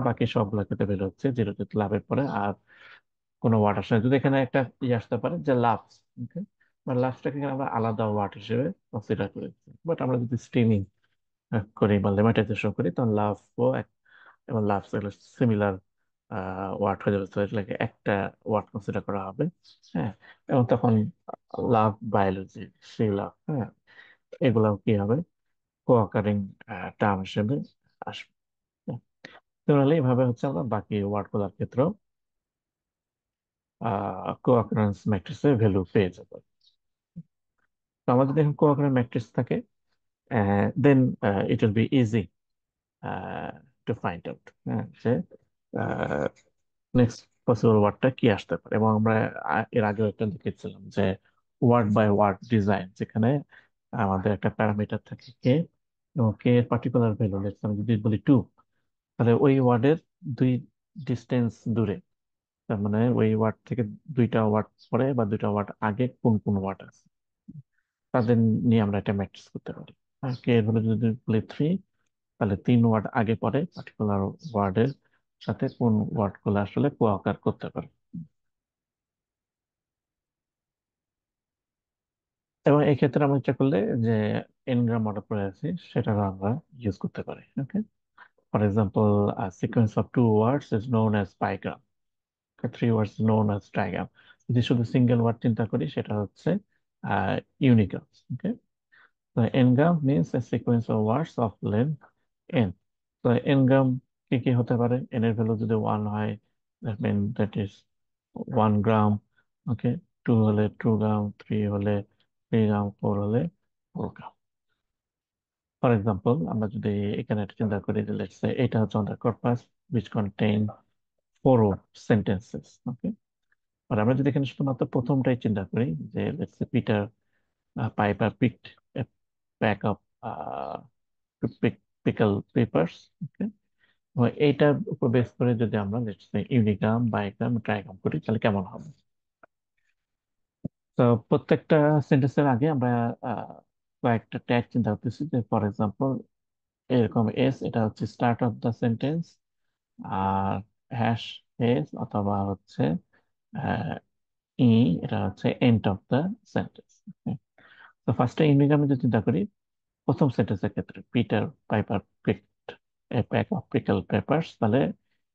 A: বাকি সবগুলো ক্ষেত্রে ভ্যালু হচ্ছে 0, যেহেতু লাভের পরে আর কোনো ওয়ার্ড আসে না। যদি এখানে একটা আসতে পারে যে লাভস, ওকে, মানে লাভসটাকে আমরা আলাদা ওয়ার্ড হিসেবে কনসিডার করেছি, বাট আমরা যদি স্ট্রিমিং করি বা লেমাটাইজেশন করি, তখন লাভ ও এবং লাভস এগুলো সিমিলার ওয়ার্ড হয়ে যাবে, তো এটাকে একটা ওয়ার্ড কনসিডার করা হবে। হ্যাঁ, এবং তখন লাভ, বায়োলজি, সেই লাভ, হ্যাঁ, এগুলাও কি হবে, কোঅকারিং টার্ম হিসেবে আসবে। সিমিলারলি এইভাবে হচ্ছে আমরা বাকি ওয়ার্ড গুলোর ক্ষেত্রেও কোঅকারেন্স ম্যাট্রিক্সের ভ্যালু পেয়ে যাবো। তো আমাদের যদি এখন কোঅকারেন্ট ম্যাট্রিক্স থাকে, then it will be easy to find out, হ্যাঁ, যে নেক্সট পসিবল ওয়ার্ডটা কি আসতে পারে। এবং আমরা এর আগেও একটা দেখেছিলাম যে ওয়ার্ড বাই ওয়ার্ড ডিজাইন, যেখানে আমাদের একটা প্যারামিটার থাকে কে, এবং কে এর পার্টিকুলার ভ্যালু, আমি যদি বলি 2, তাহলে ওই ওয়ার্ডের দুই ডিস্টেন্স দূরে, তার মানে ওই ওয়ার্ড থেকে দুইটা ওয়ার্ড পরে বা দুইটা ওয়ার্ড আগে কোন কোন ওয়ার্ড আছে, তাদের নিয়ে আমরা একটা ম্যাট্রিক্স করতে পারি। আর কে এর ভ্যালু যদি বলি 3, তাহলে 3 ওয়ার্ড আগে পরে পার্টিকুলার ওয়ার্ডের সাথে কোন ওয়ার্ড গুলো আসলে কোয়াকার করতে পারে। এবং এই ক্ষেত্রে আমরা ইচ্ছা করলে যে এনগ্রাম মডেল পড়ে আছি সেটা আমরা ইউজ করতে পারি। Okay, for example, sequence of 2 words is known as bigram, 3 words known as trigram. যদি শুধু সিঙ্গেল ওয়ার্ড চিন্তা করি সেটা হচ্ছে ইউনিগ্রাম। ওকে, তো Ngram means a sequence of words of length n। তো এনগ্রাম কি কি হতে পারে, n এর ভ্যালু যদি 1 হয়, দ্যাট মিন দ্যাট ইজ 1 গ্রাম। ওকে, 2 হলে 2 গ্রাম, 3 হলে 3 গ্রাম, 4 হলে 4 গ্রাম। ফর এক্সাম্পল, আমরা যদি এখানে একটা চিন্তা করি যে লেটস সে এটা হচ্ছে আমাদের কর্পাস which contain 4 sentences। ওকে, আর আমরা যদি এখানে শুধুমাত্র প্রথমটাই চিন্তা করি যে let's say Peter piper picked a pack of pickle papers। এইটার উপর বেস করে যদি আমরা লেটস সে ইউনিগ্রাম বাইগ্রাম ট্রাইগ্রাম করি তাহলে কেমন হবে? তো প্রত্যেকটা সেন্টেন্সের আগে আমরা আহ, কয়েকটা ট্যাগ চিন্তা করতেছি, যে ফর এক্সাম্পল এরকম এস, এটা হচ্ছে স্টার্ট অফ দ্য সেন্টেন্স, আর হ্যাশ এস অথবা হচ্ছে ই, এটা হচ্ছে এন্ড অফ দ্য সেন্টেন্স। তো ফার্স্টে ইউনিগ্রামে যদি চিন্তা করি, প্রথম সেন্টেন্সের ক্ষেত্রে Peter Piper picked a pack of pickle peppers, তাহলে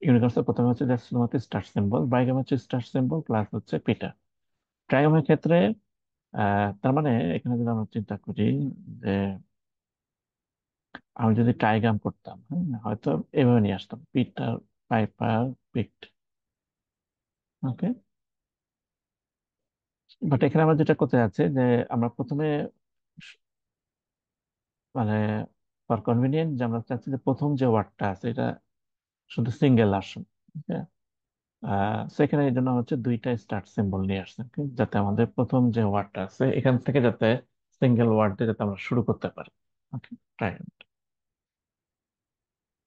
A: ইউনিভার্সের প্রথমে হচ্ছে জাস্ট শুধুমাত্র স্টার সিম্বল, বাইগাম হচ্ছে স্টার সিম্বল প্লাস হচ্ছে পিটার। ট্রাইগামের ক্ষেত্রে তার মানে এখানে যদি আমরা চিন্তা করি যে আমি যদি ট্রাইগ্রাম করতাম, হ্যাঁ, হয়তো এভাবে নিয়ে আসতাম Peter Piper picked. Okay, but এখানে আমরা যেটা করতে যাচ্ছি যে আমরা প্রথমে স- মানে ফর কনভিনিয়েন্ট যে আমরা চাচ্ছি যে প্রথম যে ওয়ার্ডটা আছে এটা শুধু সিঙ্গেল আসুন। সেখানে এই জন্য হচ্ছে দুইটা স্টার্ট সিম্বল নিয়ে আসছে, okay? যাতে আমাদের প্রথম যে ওয়ার্ডটা আছে এখান থেকে যাতে সিঙ্গেল ওয়ার্ড দিয়ে যাতে আমরা শুরু করতে পারি। ওকে,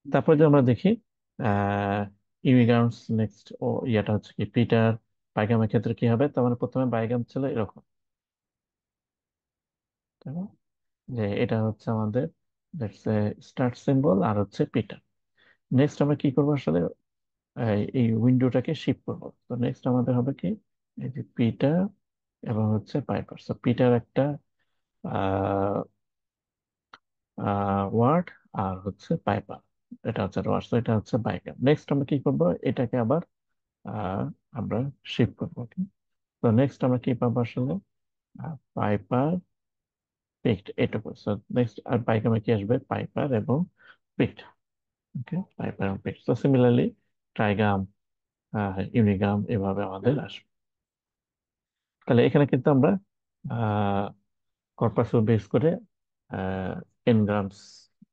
A: তারপরে যদি আমরা দেখি ইমিগ্রান্টস নেক্সট, ও ইয়াটা হচ্ছে কি পিটার, বাইগামের ক্ষেত্রে কি হবে? তার মানে প্রথমে বাইগাম ছিল এরকম, তাই না? যে এটা হচ্ছে আমাদের স্টার্ট সিম্বল আর হচ্ছে পিটার। নেক্সট আমরা কি করবো আসলে? এই উইন্ডোটাকে শিফট করবো। তো নেক্সট আমাদের হবে কি, এই যে পিটার এবং হচ্ছে পাইপার। তো পিটার একটা ওয়ার্ড, আর হচ্ছে পাইপার এটা হচ্ছে ওয়ার্ড, তো এটা হচ্ছে বাইকার। নেক্সট আমরা কি করব, এটাকে আবার আহ, আমরা শিফট করবো। okay? তো নেক্সট আমরা কি পাবো আসলে? পাইপার পিকড, এটুকু। তো নেক্সট আর বাইকামে কি আসবে? পাইপার এবং পিকড। ওকে, পাইপার এবং পিকড। তো সিমিলারলি ট্রাইগাম, ইউনিগাম এভাবে আমাদের আসবে। তাহলে এখানে কিন্তু আমরা কর্পাস বেস করে এনগ্রামস,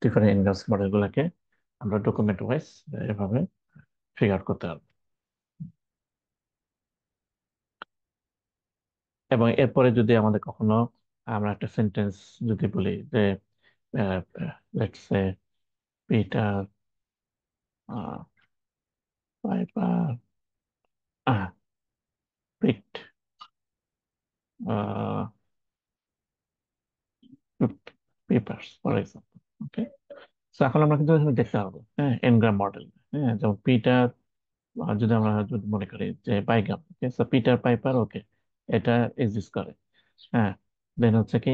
A: ডিফারেন্ট এনগ্রামস মডেল গুলাকে আমরা ডকুমেন্ট ওয়াইজ এভাবে ফিগার করতে পারবো। এবং এরপরে যদি আমাদের কখনো আমরা একটা সেন্টেন্স যদি বলি যে let's say Peter Piper picked peppers for example. Okay, তো এখন আমরা কিন্তু এখানে দেখতে পাবো, হ্যাঁ, এনগ্রাম মডেল। হ্যাঁ, যেমন পিটার, যদি আমরা যদি মনে করি যে পাইগাম, ওকে, পিটার পাইপার, ওকে, এটা এক্সিস্ট করে। হ্যাঁ, দেন হচ্ছে কি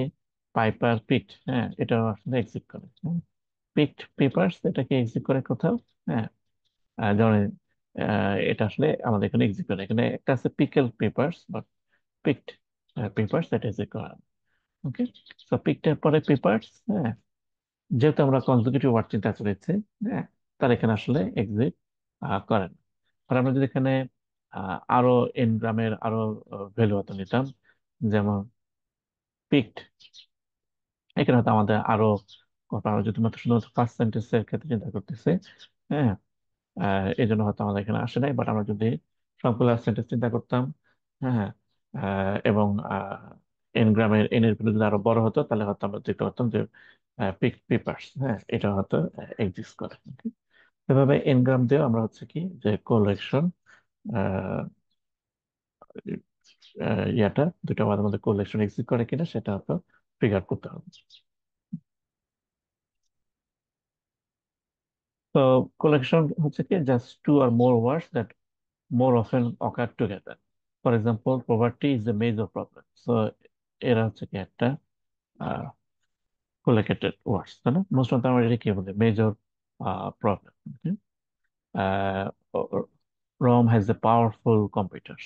A: পাইপার পিট, হ্যাঁ, এটা আসলে এক্সিস্ট করে। পিকড পেপারস, এটা কি এক্সিস্ট করে কোথাও? হ্যাঁ, যেমন এটা আসলে আমাদের এখানে এক্সিস্ট করে, এখানে একটা আছে পিকেল পেপারস বা পিকড পেপারস, এটা এক্সিস্ট করে। ওকে, সো পিকটার পরে পেপারস, হ্যাঁ, যেহেতু আমরা কনজিকিউটিভ ওয়ার্ড চিন্তা করেছি, হ্যাঁ, তার এখানে আসলে এক্সিট করে না। আর আমরা যদি এখানে আরো এনগ্রামের আরো ভ্যালু হতো নিতাম, যেমন পিকড, এখানে হয়তো আমাদের আরো আমরা যদি মাত্র শুধুমাত্র ফার্স্ট সেন্টেন্সের ক্ষেত্রে চিন্তা করতেছি, হ্যাঁ, এই জন্য হয়তো আমাদের এখানে আসে নাই। বাট আমরা যদি সবগুলা সেন্টেন্স চিন্তা করতাম, হ্যাঁ, এবং এনগ্রামের এন এর ভ্যালু যদি আরো বড় হতো, তাহলে হয়তো আমরা দেখতে পারতাম যে পিক পেপার্স, হ্যাঁ, এটা হয়তো এক্সিস্ট করে। Okay? এভাবে এনগ্রাম দিয়ে আমরা হচ্ছে কি যে কোলেকশন ইয়াটা দুটো আমাদের মধ্যে কোলেকশন এক্সিস্ট করে কিনা সেটা হয়তো ফিগার করতে হবে। তো কোলেকশন হচ্ছে কি just two or more words that more often occur together. For example, poverty is a major problem. So এরা হচ্ছে কি একটা collocated words, তাই না? মোস্ট অফ আমরা এটা কি বলি? Major problem. ROM has a powerful computers.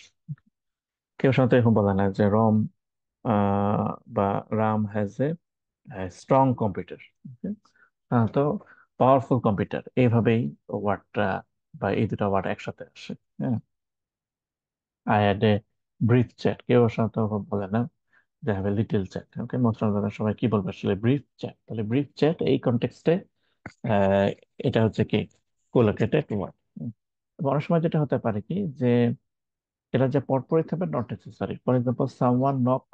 A: কেউ সাধারণত এরকম বলে না যে রম বা Ram has a strong computer. তো পাওয়ারফুল কম্পিউটার এইভাবেই ওয়ার্ডটা বা এই দুটা ওয়ার্ড একসাথে আসে। হ্যাঁ, I had a brief chat, কেউ সাধারণত বলে না যে have a little chat. Okay, most of the সময় কি বলবো আসলে? Brief chat. তাহলে ব্রিফ চ্যাট এই কনটেক্সটে এটা হচ্ছে কি কোলোকেটেড ওয়ার্ড। অনেক সময় যেটা হতে পারে কি যে এটা যে পরপরই থাকবে not necessary. For example someone knock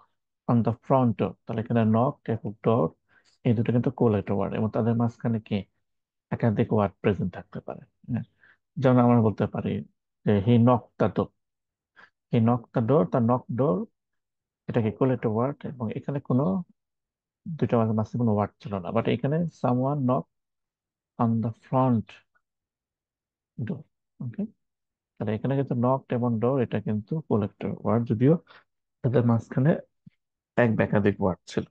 A: on the front ডোর, তাহলে এখানে নক এবং ডোর এই দুটো কিন্তু কোলেটেড ওয়ার্ড, এবং তাদের মাঝখানে কি একাধিক ওয়ার্ড প্রেজেন্ট থাকতে পারে। হ্যাঁ, যেমন আমরা বলতে পারি যে he knock the door, he knock the door, the knock door, এটাকে কোলেক্টিভ ওয়ার্ড, এবং এখানে কোনো দুইটা মাঝে মাঝে কোনো ওয়ার্ড ছিল না, বাট এখানে someone knock on the front door. Okay, তাহলে এখানে কিন্তু নক এবং ডোর এটা কিন্তু কোলেক্টিভ ওয়ার্ড, যদিও তাদের মাঝখানে এক বা একাধিক ওয়ার্ড ছিল।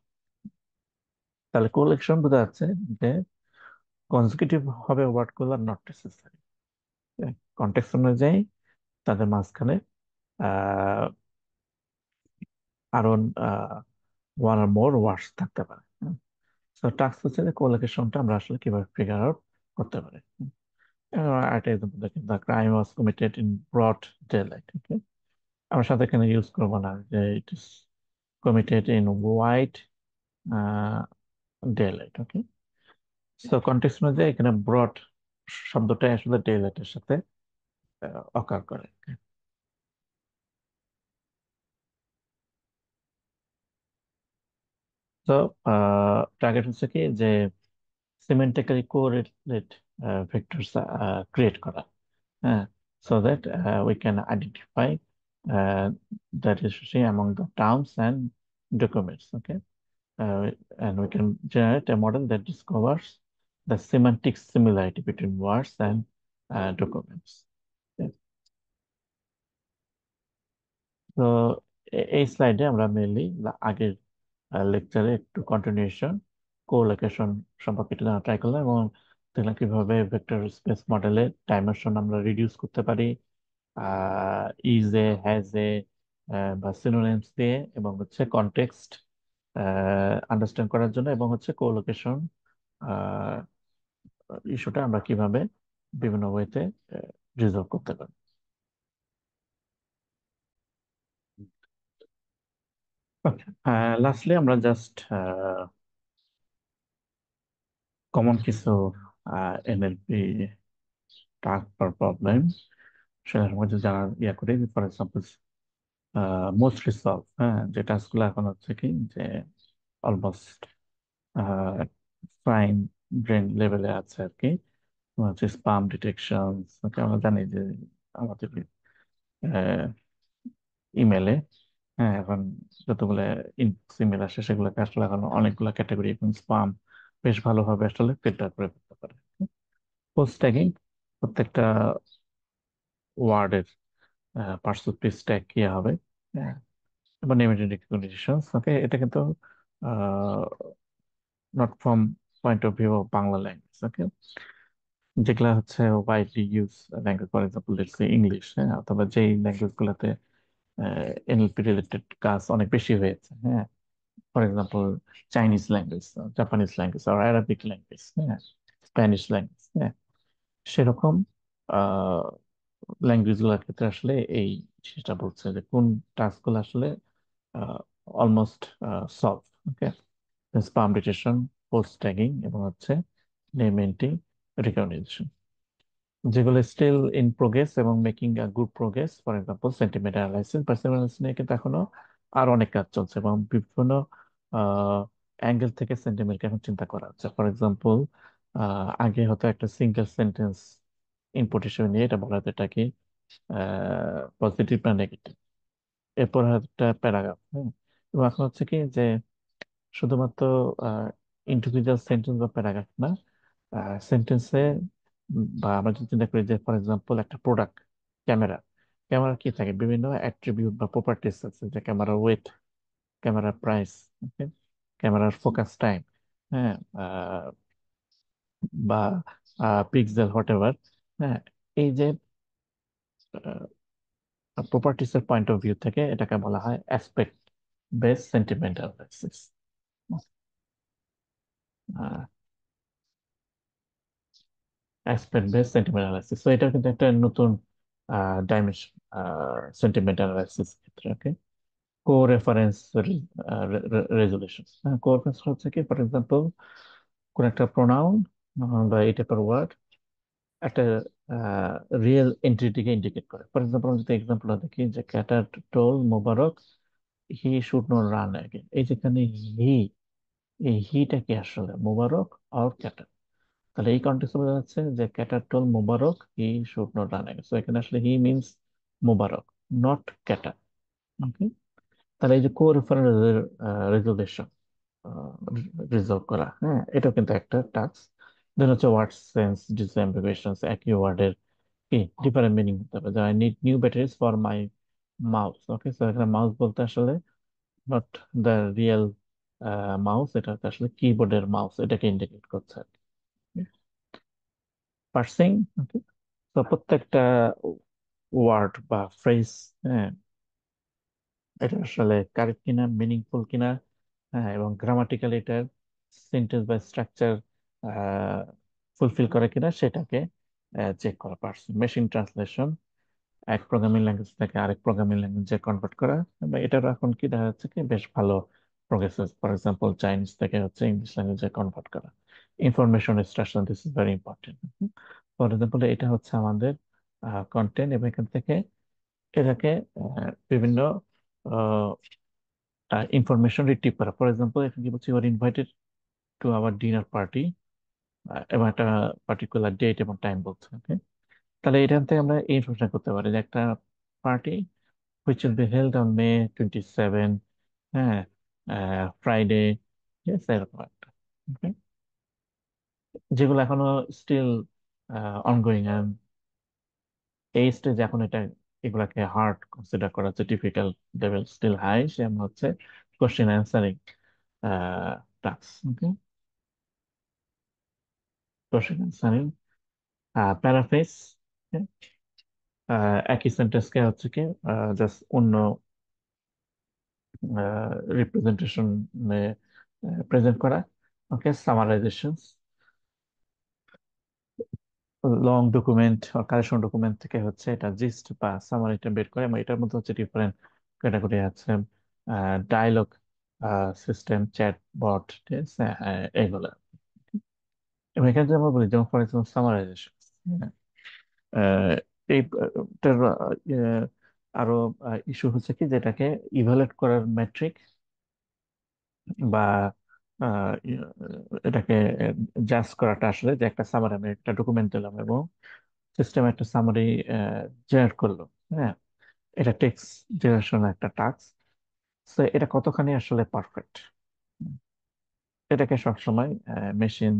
A: তাহলে কোলেকশন বোঝা যাচ্ছে যে কনজিকিউটিভ হবে ওয়ার্ড গুলো, নট নেসেসারি। কন্টেক্সট অনুযায়ী তাদের মাঝখানে আহ আরো ওয়ান আর মোর ওয়ার্ডস থাকতে পারে। তো টাস্ক হচ্ছে যে কোলোকেশনটা আমরা আসলে কিভাবে ফিগার আউট করতে পারি। আরেকটা এক্সাম্পল দেখেন, the crime was committed in broad daylight. Okay, আমরা সাথে এখানে ইউজ করবো না যে it is committed in white daylight. Okay, তো কন্টেক্সট অনুযায়ী এখানে ব্রড শব্দটা আসলে ডে লাইটের সাথে অকার করে। তো টার্গেট হচ্ছে কি যে সিমেন্টিক্যালি কোরিলেট ভেক্টরস ক্রিয়েট করা। হ্যাঁ, so that we can identify uh, that is among the terms and documents. Okay, uh, and we can generate a model that discovers the semantic similarity between words and documents. Okay. তো এই স্লাইডে আমরা mainly আগের লেকচারে একটু continuation collocation সম্পর্কে একটু জানা ট্রাই করলাম, এবং দেখলাম কিভাবে ভেক্টর স্পেস মডেলের ডাইমেনশন আমরা রিডিউস করতে পারি ইজ এ, হ্যাজ এ বা সিনোনিমস দিয়ে, এবং হচ্ছে কনটেক্সট আন্ডারস্ট্যান্ড করার জন্য, এবং হচ্ছে কোলোকেশন ইস্যুটা আমরা কিভাবে বিভিন্ন ওয়েতে রিজলভ করতে পারি। লাস্টলি আমরা জাস্ট কমন কিছু এনএলপি টাস্ক বা প্রবলেম সেটার মধ্যে জানার করি। ফর এক্সাম্পল মোস্টলি সলভ, হ্যাঁ, যে টাস্কগুলো এখন হচ্ছে কি যে অলমোস্ট ফাইন ব্রেন লেভেলে আছে আর কি। হচ্ছে স্পাম ডিটেকশন। আমরা জানি যে আমাদের ইমেলে, হ্যাঁ, এখন যতগুলো ইনবক্স ইমেল আসে সেগুলোকে আসলে এখন অনেকগুলো ক্যাটাগরি এখন স্পাম বেশ ভালোভাবে আসলে ফিল্টার করে ফেলতে পারে। পোস্ট ট্যাগিং, প্রত্যেকটা ওয়ার্ডের পার্সেন্টেজ ট্যাগ কি হবে, হ্যাঁ, এবং নেম রেকগনিশন। ওকে, এটা কিন্তু not from point of view of Bangla language. Okay, যেগুলা হচ্ছে widely use language, for example let's say English, হ্যাঁ, অথবা যেই ল্যাঙ্গুয়েজ গুলাতে এনএলপি রিলেটেড কাজ অনেক বেশি হয়েছে, হ্যাঁ, for example Chinese language, Japanese language, আর অ্যারাবিক ল্যাঙ্গুয়েজ, হ্যাঁ, স্প্যানিশ ল্যাঙ্গুয়েজ, হ্যাঁ, সেরকম ল্যাঙ্গুয়েজ গুলোর ক্ষেত্রে আসলে এই সেটা বলছে যে কোন টাস্ক গুলো আসলে অলমোস্ট সলভ। ওকে, স্পাম ডিটেকশন, পোস্ট ট্যাগিং, এবং হচ্ছে নেম এন্টিটি রিকগনিশন। যেগুলো স্টিল ইন প্রোগ্রেস এবং making a good progress, for example sentiment analysis বা সেন্টিমেন্ট নিয়ে কিন্তু এখনো আর অনেক কাজ চলছে, এবং বিভিন্ন অ্যাঙ্গেল থেকে সেন্টিমেন্টকে এখন চিন্তা করা হচ্ছে। ফর এক্সাম্পল আগে হয়তো একটা সিঙ্গেল সেন্টেন্স ইনপুট হিসেবে নিয়ে এটা বলা হতো এটা কি পজিটিভ না নেগেটিভ, এরপর হয়তো একটা প্যারাগ্রাফ, হ্যাঁ, এবং এখন হচ্ছে কি যে শুধুমাত্র ইন্ডিভিজুয়াল সেন্টেন্স বা প্যারাগ্রাফ না, সেন্টেন্সে, বা আমরা যদি চিন্তা করি যে ফর এক্সাম্পল একটা প্রোডাক্ট, ক্যামেরা, ক্যামেরা কি থাকে, বিভিন্ন অ্যাট্রিবিউট বা প্রপার্টিস আছে, যে ক্যামেরার ওয়েট, ক্যামেরার প্রাইস, ক্যামেরার ফোকাস টাইম, হ্যাঁ, বা পিক্সেল হোয়াট এভার, হ্যাঁ, এই যে প্রপার্টিস এর পয়েন্ট অফ ভিউ থেকে এটাকে বলা হয় aspect base sentiment analysis. Aspect base sentiment analysis, তো এটা কিন্তু একটা নতুন ডাইমেনশন সেন্টিমেন্ট অ্যানালাইসিস ক্ষেত্রে। ওকে, কো রেফারেন্স রেজলিউশন, কো রেফারেন্স হচ্ছে কি, ফর এক্সাম্পল কোন একটা প্রোনাউন বা এই টাইপের ওয়ার্ড একটা রিয়েল এন্টিটিকে ইন্ডিকেট করে। ফর এক্সাম্পল আমি যদি এক্সাম্পল দেখি যে ক্যাটার টোল মোবারক he should not run again, এই যেখানে হি, এই হিটা কি আসলে মোবারক আর ক্যাটার, তাহলে এই কন্টেক্সটে বোঝা যাচ্ছে যে ক্যাটার টোল মোবারক he should not run away. So এখানে আসলে হি মিনস মোবারক, নট ক্যাটা। ওকে, তাহলে এই যে কো রেফারেন্স রেজলিউশন, রিজলভ করা, হ্যাঁ, এটা কিন্তু একটা টাস্ক। দেন হচ্ছে ওয়ার্ড সেন্স ডিসঅ্যাম্বিগুয়েশনস, একই ওয়ার্ডের কি ডিফারেন্ট মিনিং হতে হবে। I need new batteries for my mouse. Okay, so এখানে মাউস বলতে আসলে নট দ্য রিয়েল মাউস, এটা হচ্ছে আসলে কিবোর্ডের মাউস, এটাকে ইন্ডিকেট করছে আর কি। পার্সিং, ওকে, তো প্রত্যেকটা ওয়ার্ড বা ফ্রেজ, হ্যাঁ, এটা আসলে কারেক্ট কিনা, মিনিংফুল কিনা, হ্যাঁ, এবং গ্রামাটিক্যালি এটার সেন্টেন্স বা স্ট্রাকচার ফুলফিল করে কিনা সেটাকে চেক করা। পার্সন মেশিন ট্রান্সলেশন, এক প্রোগ্রামিং ল্যাঙ্গুয়েজ থেকে আরেক প্রোগ্রামিং ল্যাঙ্গুয়েজে কনভার্ট করা, বা এটারও এখন কি দেখা যাচ্ছে কি বেশ ভালো প্রোগ্রেস। ফর এক্সাম্পল চাইনিজ থেকে হচ্ছে ইংলিশ ল্যাঙ্গুয়েজে কনভার্ট করা। Information extraction, this is very important. For example এটা হচ্ছে আমাদের কন্টেন্ট, এবং এখান থেকে এটাকে বিভিন্ন ইনফরমেশন রিট্রিভ করা। ফর এক্সাম্পল এখানে কি বলছি, your invited to our dinner party, এবং একটা পার্টিকুলার ডেট এবং টাইম বলছে। ওকে, তাহলে এখান থেকে আমরা এই ইনফরমেশন করতে পারি যে একটা party which will be held on May 27, হ্যাঁ, ফ্রাইডে, ঠিক আছে, এরকম একটা। Okay? যেগুলো এখনো স্টিল অনগোয়িং, এই স্টেজ এখন এটা এগুলাকে হার্ড কনসিডার করা হচ্ছে, ডিফিকাল্ট লেভেল স্টিল হাই, সে আমরা হচ্ছে কোশ্চেন অ্যান্সারিং টাস্ক। ওকে, কোশ্চেন অ্যান্সারিং, প্যারাফ্রেজ, একই সেন্টেন্সকে হচ্ছে কি জাস্ট অন্য রিপ্রেজেন্টেশন প্রেজেন্ট করা। ওকে, সামারাইজেশন, লং ডকুমেন্ট বা কালেকশন ডকুমেন্ট থেকে হচ্ছে এটা জিস্ট বা সামারিটা বের করে, এবং এটার মধ্যে হচ্ছে ডিফারেন্ট ক্যাটাগরি আছে, ডায়লগ সিস্টেম, চ্যাট বট, ঠিক আছে, এগুলা। এবং এখানে যদি আমরা বলি, যেমন ফর এক্সাম্পল সামারাইজেশন, এইটার আরো ইস্যু হচ্ছে কি, যেটাকে ইভালুয়েট করার মেট্রিক বা এটাকে জাজ করাটা আসলে, যে একটা সামারি, আমি একটা ডকুমেন্ট দিলাম এবং সিস্টেম একটা সামারি জেনারেট করলো, হ্যাঁ, এটা টেক্সট জেনারেশন একটা টাস্ক। তো এটা কতখানি আসলে পারফেক্ট, এটাকে সবসময় মেশিন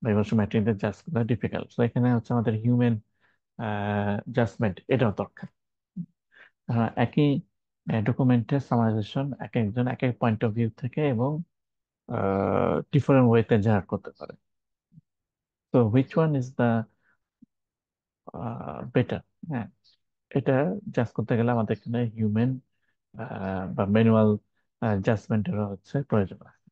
A: বা ইভোলুশন ম্যাট্রিক্সে জাজ করা ডিফিকাল্ট। তো এখানে হচ্ছে আমাদের হিউম্যান জাজমেন্ট এটাও দরকার। একই ডকুমেন্টের সামারাইজেশন এক একজন এক এক পয়েন্ট অফ ভিউ থেকে এবং ডিফারেন্ট ওয়েতে জেনারেট করতে পারে। তো which one is the better, হ্যাঁ, এটা জাজ করতে গেলে আমাদের এখানে হিউম্যান বা ম্যানুয়াল জাজমেন্টেরও হচ্ছে প্রয়োজন আছে।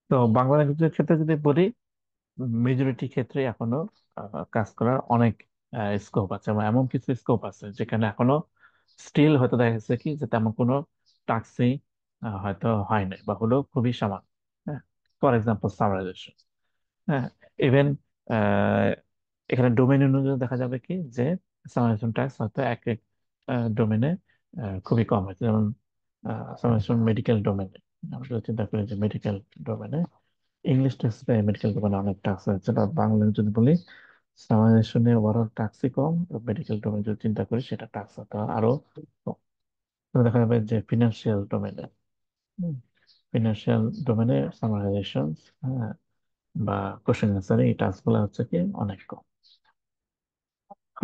A: তো বাংলা ল্যাঙ্গুয়েজের ক্ষেত্রে যদি বলি, মেজরিটি ক্ষেত্রে এখনো কাজ করার অনেক স্কোপ আছে, এবং এমন কিছু স্কোপ আছে যেখানে এখনো স্টিল হয়তো দেখা গেছে কি যে তেমন কোনো টাস্কই হয়তো হয় নাই, বা হলেও খুবই সামান্য। হ্যাঁ, ফর এক্সাম্পল সামারাইজেশন, হ্যাঁ, ইভেন এখানে ডোমেন অনুযায়ী দেখা যাবে কি যে সামারাইজেশন টাস্ক হয়তো এক এক ডোমেনে খুবই কম হয়েছে। যেমন সামারাইজেশন মেডিকেল ডোমেনে, আমরা যদি চিন্তা করি যে মেডিকেল ডোমেনে ইংলিশ টেক্সটে মেডিকেল ডোমেনে অনেক টাস্ক হয়েছে, বা বাংলা যদি বলি সামারাইজেশনে ওভারঅল টাস্কই কম, মেডিকেল ডোমেন যদি চিন্তা করি সেটা টাস্ক হতো আরো কম। তো দেখা যাবে যে ফিনান্সিয়াল ডোমেনে, ফিনান্সিয়াল ডোমেনে সামারাইজেশন, হ্যাঁ, বা কোশ্চেন অ্যান্সার, এই টাস্ক গুলো হচ্ছে কি অনেক কম।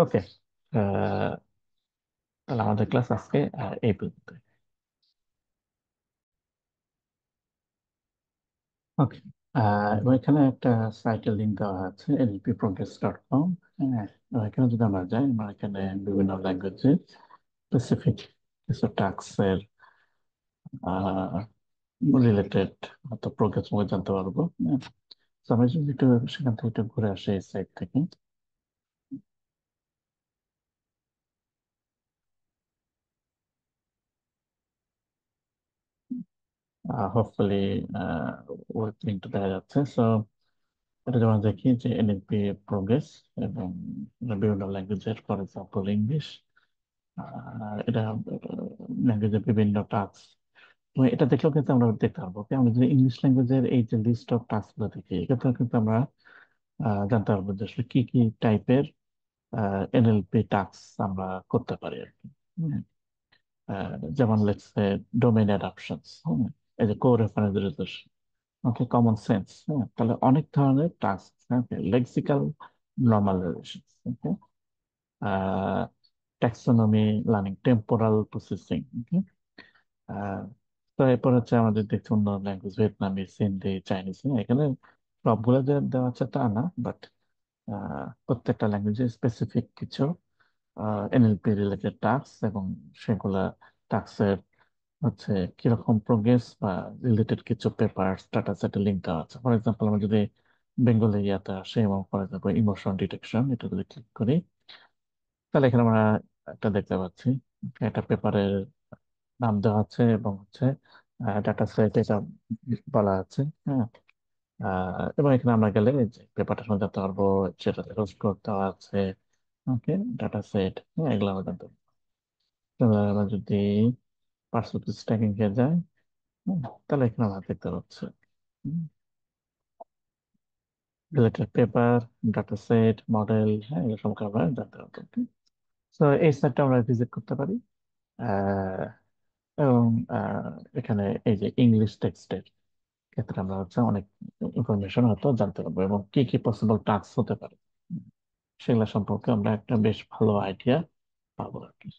A: ওকে, তাহলে আমাদের ক্লাস আজকে এই পর্যন্ত। ওকে, এবং এখানে একটা সাইটের লিঙ্ক দেওয়া আছে, lpprogress.com। হ্যাঁ, এখানে যদি আমরা যাই, আমরা এখানে বিভিন্ন ল্যাঙ্গুয়েজে স্পেসিফিক কিছু টাস্কের রিলেটেড হয়তো প্রোগ্রেস মুভে জানতে পারবো। হ্যাঁ, তো আমি যদি একটু সেখান থেকে একটু ঘুরে আসি এই সাইট থেকে, হোপফুলি ওয়েব লিঙ্কটা দেখা যাচ্ছে। সো এটা যেমন দেখি যে এনএলপি প্রোগ্রেস, এবং বিভিন্ন ল্যাঙ্গুয়েজের, ফর এক্সাম্পল ইংলিশ, এটা ল্যাঙ্গুয়েজের বিভিন্ন টাস্ক তো এটা দেখলেও কিন্তু আমরা দেখতে পারবো কি আমরা যদি ইংলিশ ল্যাঙ্গুয়েজের এই যে লিস্ট অফ টাস্ক গুলো দেখি এটা কিন্তু আমরা জানতে পারবো যে আসলে কি কি টাইপের এনএলপি টাস্ক আমরা করতে পারি আর কি। হুম। যেমন লেটস সে ডোমেইন অ্যাডাপশনস, এই যে কো রেফারেন্স রেজলিউশন, ওকে, কমন সেন্স, হ্যাঁ, তাহলে অনেক ধরনের টাস্ক, লেক্সিক্যাল নর্মালাইজেশন, ওকে, ট্যাক্সোনমি লার্নিং, টেম্পোরাল প্রসেসিং, ওকে। তো এরপর হচ্ছে আমাদের দেখছি অন্য ল্যাঙ্গুয়েজ, ভিয়েতনামিজ, হিন্দি, চাইনিজ, এখানে সবগুলো যে দেওয়া আছে তা না, বাট প্রত্যেকটা ল্যাঙ্গুয়েজে স্পেসিফিক কিছু এনএলপি রিলেটেড টাস্ক এবং সেগুলা টাস্কের হচ্ছে কিরকম প্রোগ্রেস বা রিলেটেড কিছু পেপার ডাটা সেটে লিঙ্ক দেওয়া আছে। ফর এক্সাম্পল আমরা যদি বেঙ্গলি ইয়াতে আসে এবং ফর এক্সাম্পল ইমোশন ডিটেকশন, এটা যদি ক্লিক করি তাহলে এখানে আমরা একটা দেখতে পাচ্ছি একটা পেপারের নাম দেওয়া আছে এবং হচ্ছে ডাটা সেট এটা বলা আছে, হ্যাঁ। এবং এখানে আমরা গেলে যে পেপারটা সময় জানতে পারবো, সেটাতে রোজ কোড দেওয়া আছে, ওকে, ডাটা সেট, হ্যাঁ, এগুলো আমরা জানতে পারবো। তাহলে আমরা যদি পার্সেন্টেজ ট্র্যাকিং এ যাই, হুম, তাহলে এখানে আমরা দেখতে পাচ্ছি related paper, data set, model, হ্যাঁ, এগুলো সম্পর্কে আমরা জানতে পারবো। তো এই সাইটটা আমরা ভিজিট করতে পারি। আহ, এবং এখানে এই যে ইংলিশ টেক্সটের ক্ষেত্রে আমরা হচ্ছে অনেক ইনফরমেশন হয়তো জানতে পারবো এবং কি কি পসিবল টাস্ক হতে পারে সেগুলো সম্পর্কে আমরা একটা বেশ ভালো আইডিয়া পাবো আর কি।